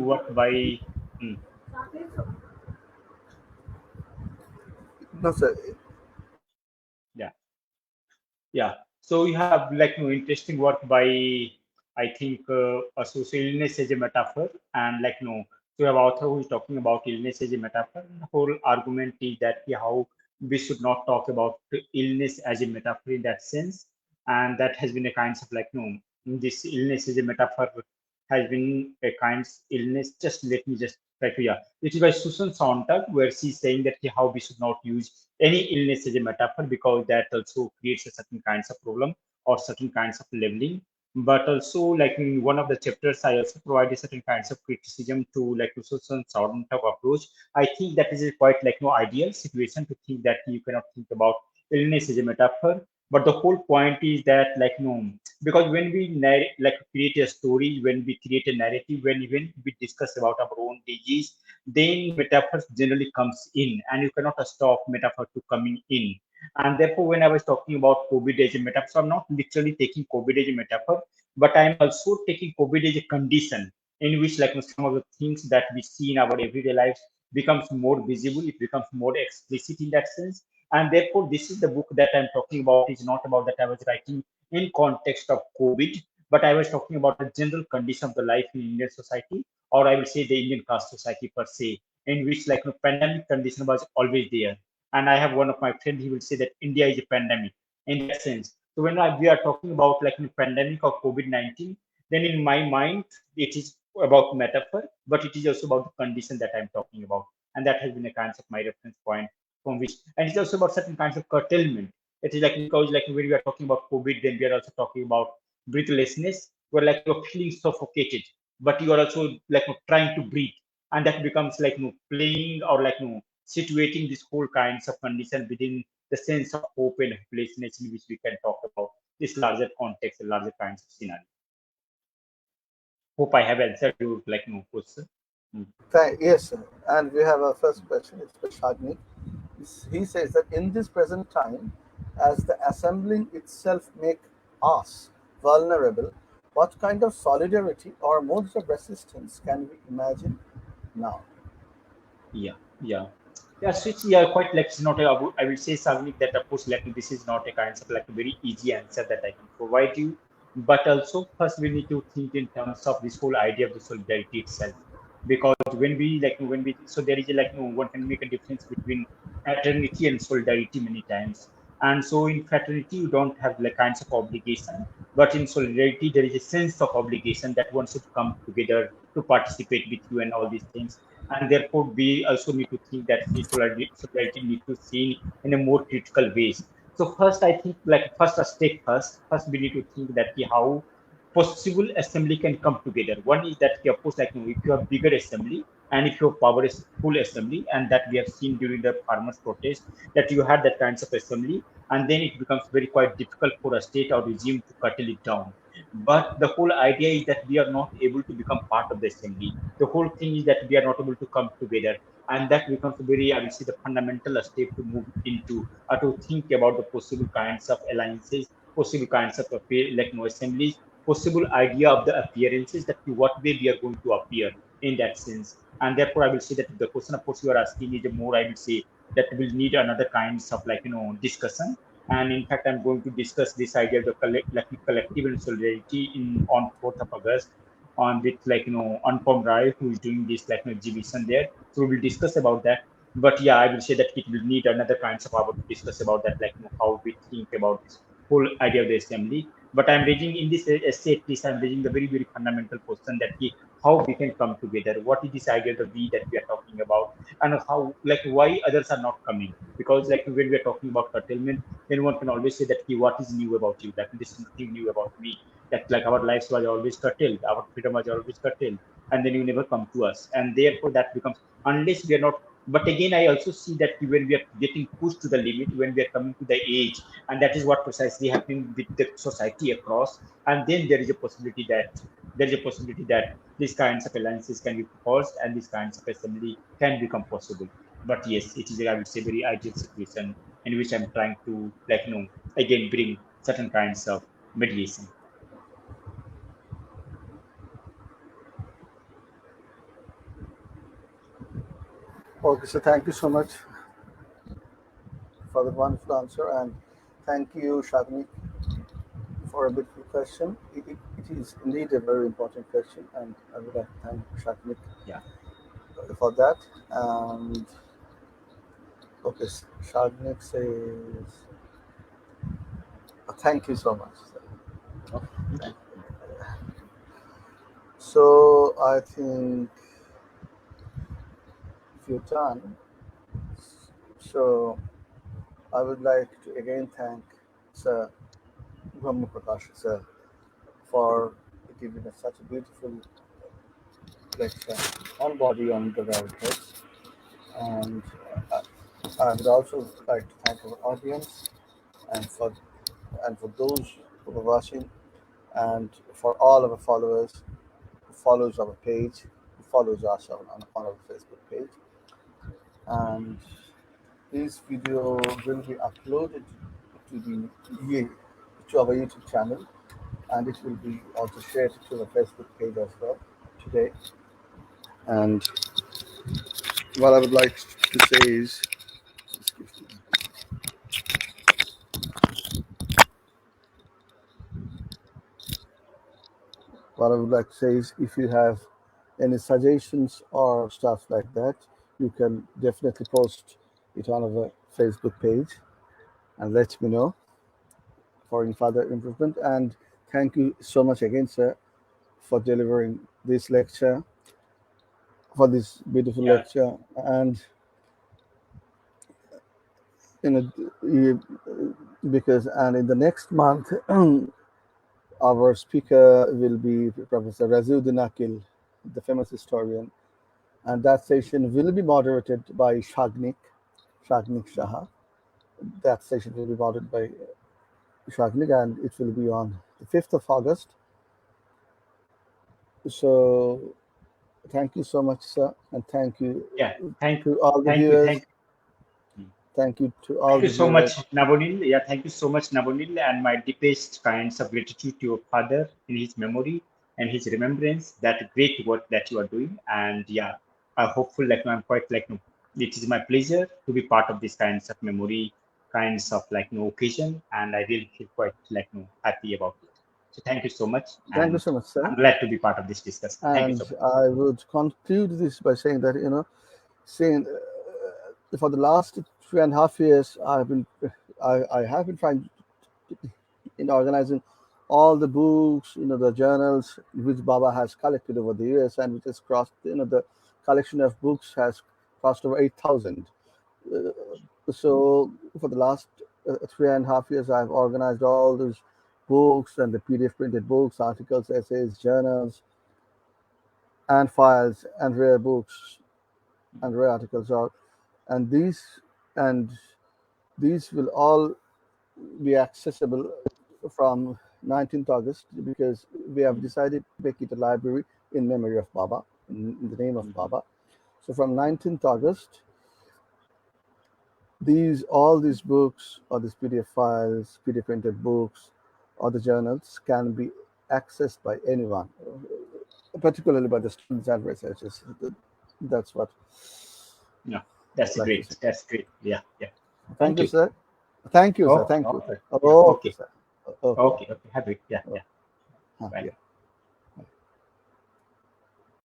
work by hmm, No, sir. yeah. Yeah. So you have like no interesting work by, I think, a social illness as a metaphor, and like no, so you have author who is talking about illness as a metaphor. The whole argument is that how we should not talk about illness as a metaphor in that sense, and that has been a kind of like no, this illness as a metaphor has been a kind of illness. Just let me just try to, yeah. It is by Susan Sontag, where she's saying that how we should not use any illness as a metaphor, because that also creates a certain kinds of problem or certain kinds of leveling. But also, like in one of the chapters, I also provide a certain kinds of criticism to like to Susan Sontag approach. I think that is a quite like no ideal situation to think that you cannot think about illness as a metaphor. But the whole point is that like no, because when we like create a story, when we create a narrative, when even we discuss about our own disease, then metaphors generally comes in, and you cannot stop metaphor to coming in. And therefore, when I was talking about COVID as a metaphor, so I'm not literally taking COVID as a metaphor, but I'm also taking COVID as a condition in which like some of the things that we see in our everyday lives becomes more visible, it becomes more explicit in that sense. And therefore, this is the book that I'm talking about. Is not about that I was writing in context of COVID, but I was talking about the general condition of the life in Indian society, or I will say the Indian caste society per se, in which like the pandemic condition was always there. And I have one of my friends, he will say that India is a pandemic in that sense. So when we are talking about like the pandemic of COVID-19, then in my mind, it is about metaphor, but it is also about the condition that I'm talking about. And that has been a kind of my reference point from which, and it's also about certain kinds of curtailment. It is like because like when we are talking about COVID, then we are also talking about breathlessness, where like you're feeling suffocated, but you are also like trying to breathe, and that becomes like playing or like situating this whole kinds of condition within the sense of hope and hopelessness in which we can talk about this larger context and larger kinds of scenario. Hope I have answered you like question. Mm. Yes, sir. And we have a first question. It's by Shagnik. He says that in this present time, as the assembling itself make us vulnerable, what kind of solidarity or modes of resistance can we imagine now? Yeah, yeah. Yeah, so it's yeah, quite like it's not a, I will say something that of course like this is not a kind of like a very easy answer that I can provide you. But also first we need to think in terms of this whole idea of the solidarity itself. Because when we so there is a, like one can make a difference between fraternity and solidarity many times. And so in fraternity you don't have like kinds of obligation, but in solidarity there is a sense of obligation that one should come together to participate with you and all these things. And therefore we also need to think that the solidarity need to see in a more critical ways. So first I think like first a step first we need to think that how possible assembly can come together. One is that of course like if you have bigger assembly and if your power is full assembly, and that we have seen during the farmers protest, that you had that kinds of assembly, and then it becomes very quite difficult for a state or regime to curtail it down. But the whole idea is that we are not able to become part of the assembly. The whole thing is that we are not able to come together, and that becomes very, I will say, the fundamental step to move into, or to think about the possible kinds of alliances, possible kinds of like no assemblies, possible idea of the appearances, that what way we are going to appear in that sense. And therefore, I will say that the question of course you are asking is more, I will say, that will need another kinds of like discussion. And in fact, I'm going to discuss this idea of the like collective and solidarity in on 4th of August on with like Anupam Rai, who is doing this like exhibition there. So we will discuss about that. But yeah, I will say that it will need another kinds of hour to discuss about that, like how we think about this whole idea of the assembly. But I'm raising in this essay, at least I'm raising the very, very fundamental question that how we can come together. What is this idea of the we that we are talking about, and how, like, why others are not coming? Because like when we are talking about curtailment, then one can always say that what is new about you? That this is nothing new about me. That like our lives was always curtailed, our freedom was always curtailed, and then you never come to us, and therefore that becomes, unless we are not. But again, I also see that when we are getting pushed to the limit, when we are coming to the age, and that is what precisely happening with the society across, and then there is a possibility that these kinds of alliances can be proposed and these kinds of assembly can become possible. But yes, it is, I would say, very ideal situation in which I'm trying to, like, again bring certain kinds of mediation. Okay, so thank you so much for the wonderful answer, and thank you, Shagni, for a beautiful question. It is indeed a very important question, and I would like to thank Shagni Yeah, for that. And okay, Shagni says, thank you so much, sir. okay, thank you. Thank you. So I think if you're done, so I would like to again thank Sir Brahma Prakash sir for giving us such a beautiful lecture on body on the barricades. And uh, I would also like to thank our audience and for those who are watching, and for all of our followers who follows our page, who follows us on our Facebook page. And this video will be uploaded to the to our YouTube channel, and it will be also shared to the Facebook page as well today. And what I would like to say is, what I would like to say is, if you have any suggestions or stuff like that, you can definitely post it on our Facebook page and let me know for any further improvement. And thank you so much again, sir, for delivering this lecture, for this beautiful Yeah, lecture. And in because and in the next month, our speaker will be Professor Raziuddin Akil, the famous historian, and that session will be moderated by Shagnik Shaha. That session will be moderated by Shagnik, and it will be on the 5th of August. So thank you so much, sir, and thank you yeah. to all the Thank you, viewers. thank you. Thank you to all Thank you the so much, viewers. Navonil. Yeah, thank you so much, Navonil, and my deepest kinds of gratitude to your father in his memory and his remembrance. That great work that you are doing, and yeah, I'm hopeful. Like I'm quite like it is my pleasure to be part of this kinds of memory, kinds of like occasion, and I really feel quite like happy about it. So thank you so much, Thank you and so much, sir. I'm glad to be part of this discussion. Thank you And so much. I would conclude this by saying that, saying for the last 3.5 years, I have been trying in organizing all the books, the journals which Baba has collected over the years, and which has crossed, the collection of books has crossed over 8,000. Uh, so for the last 3.5 years, I've organized all those books and the PDF printed books, articles, essays, journals, and files and rare books and rare articles are, and and these will all be accessible from 19th August, because we have decided to make it a library in memory of Baba, in the name of Mhm. Baba. So from 19th August, all these books or these PDF files, PDF printed books, or the journals can be accessed by anyone, particularly by the students and researchers. That's what Yeah, I'd that's like to great. say. That's great. Yeah, yeah. Thank Thank you, you. sir. Thank you, sir. Okay. Thank you. Okay. Yeah. Okay, Okay. sir. Okay. Okay. Okay. Have it. Yeah. Oh, Yeah. Bye. yeah.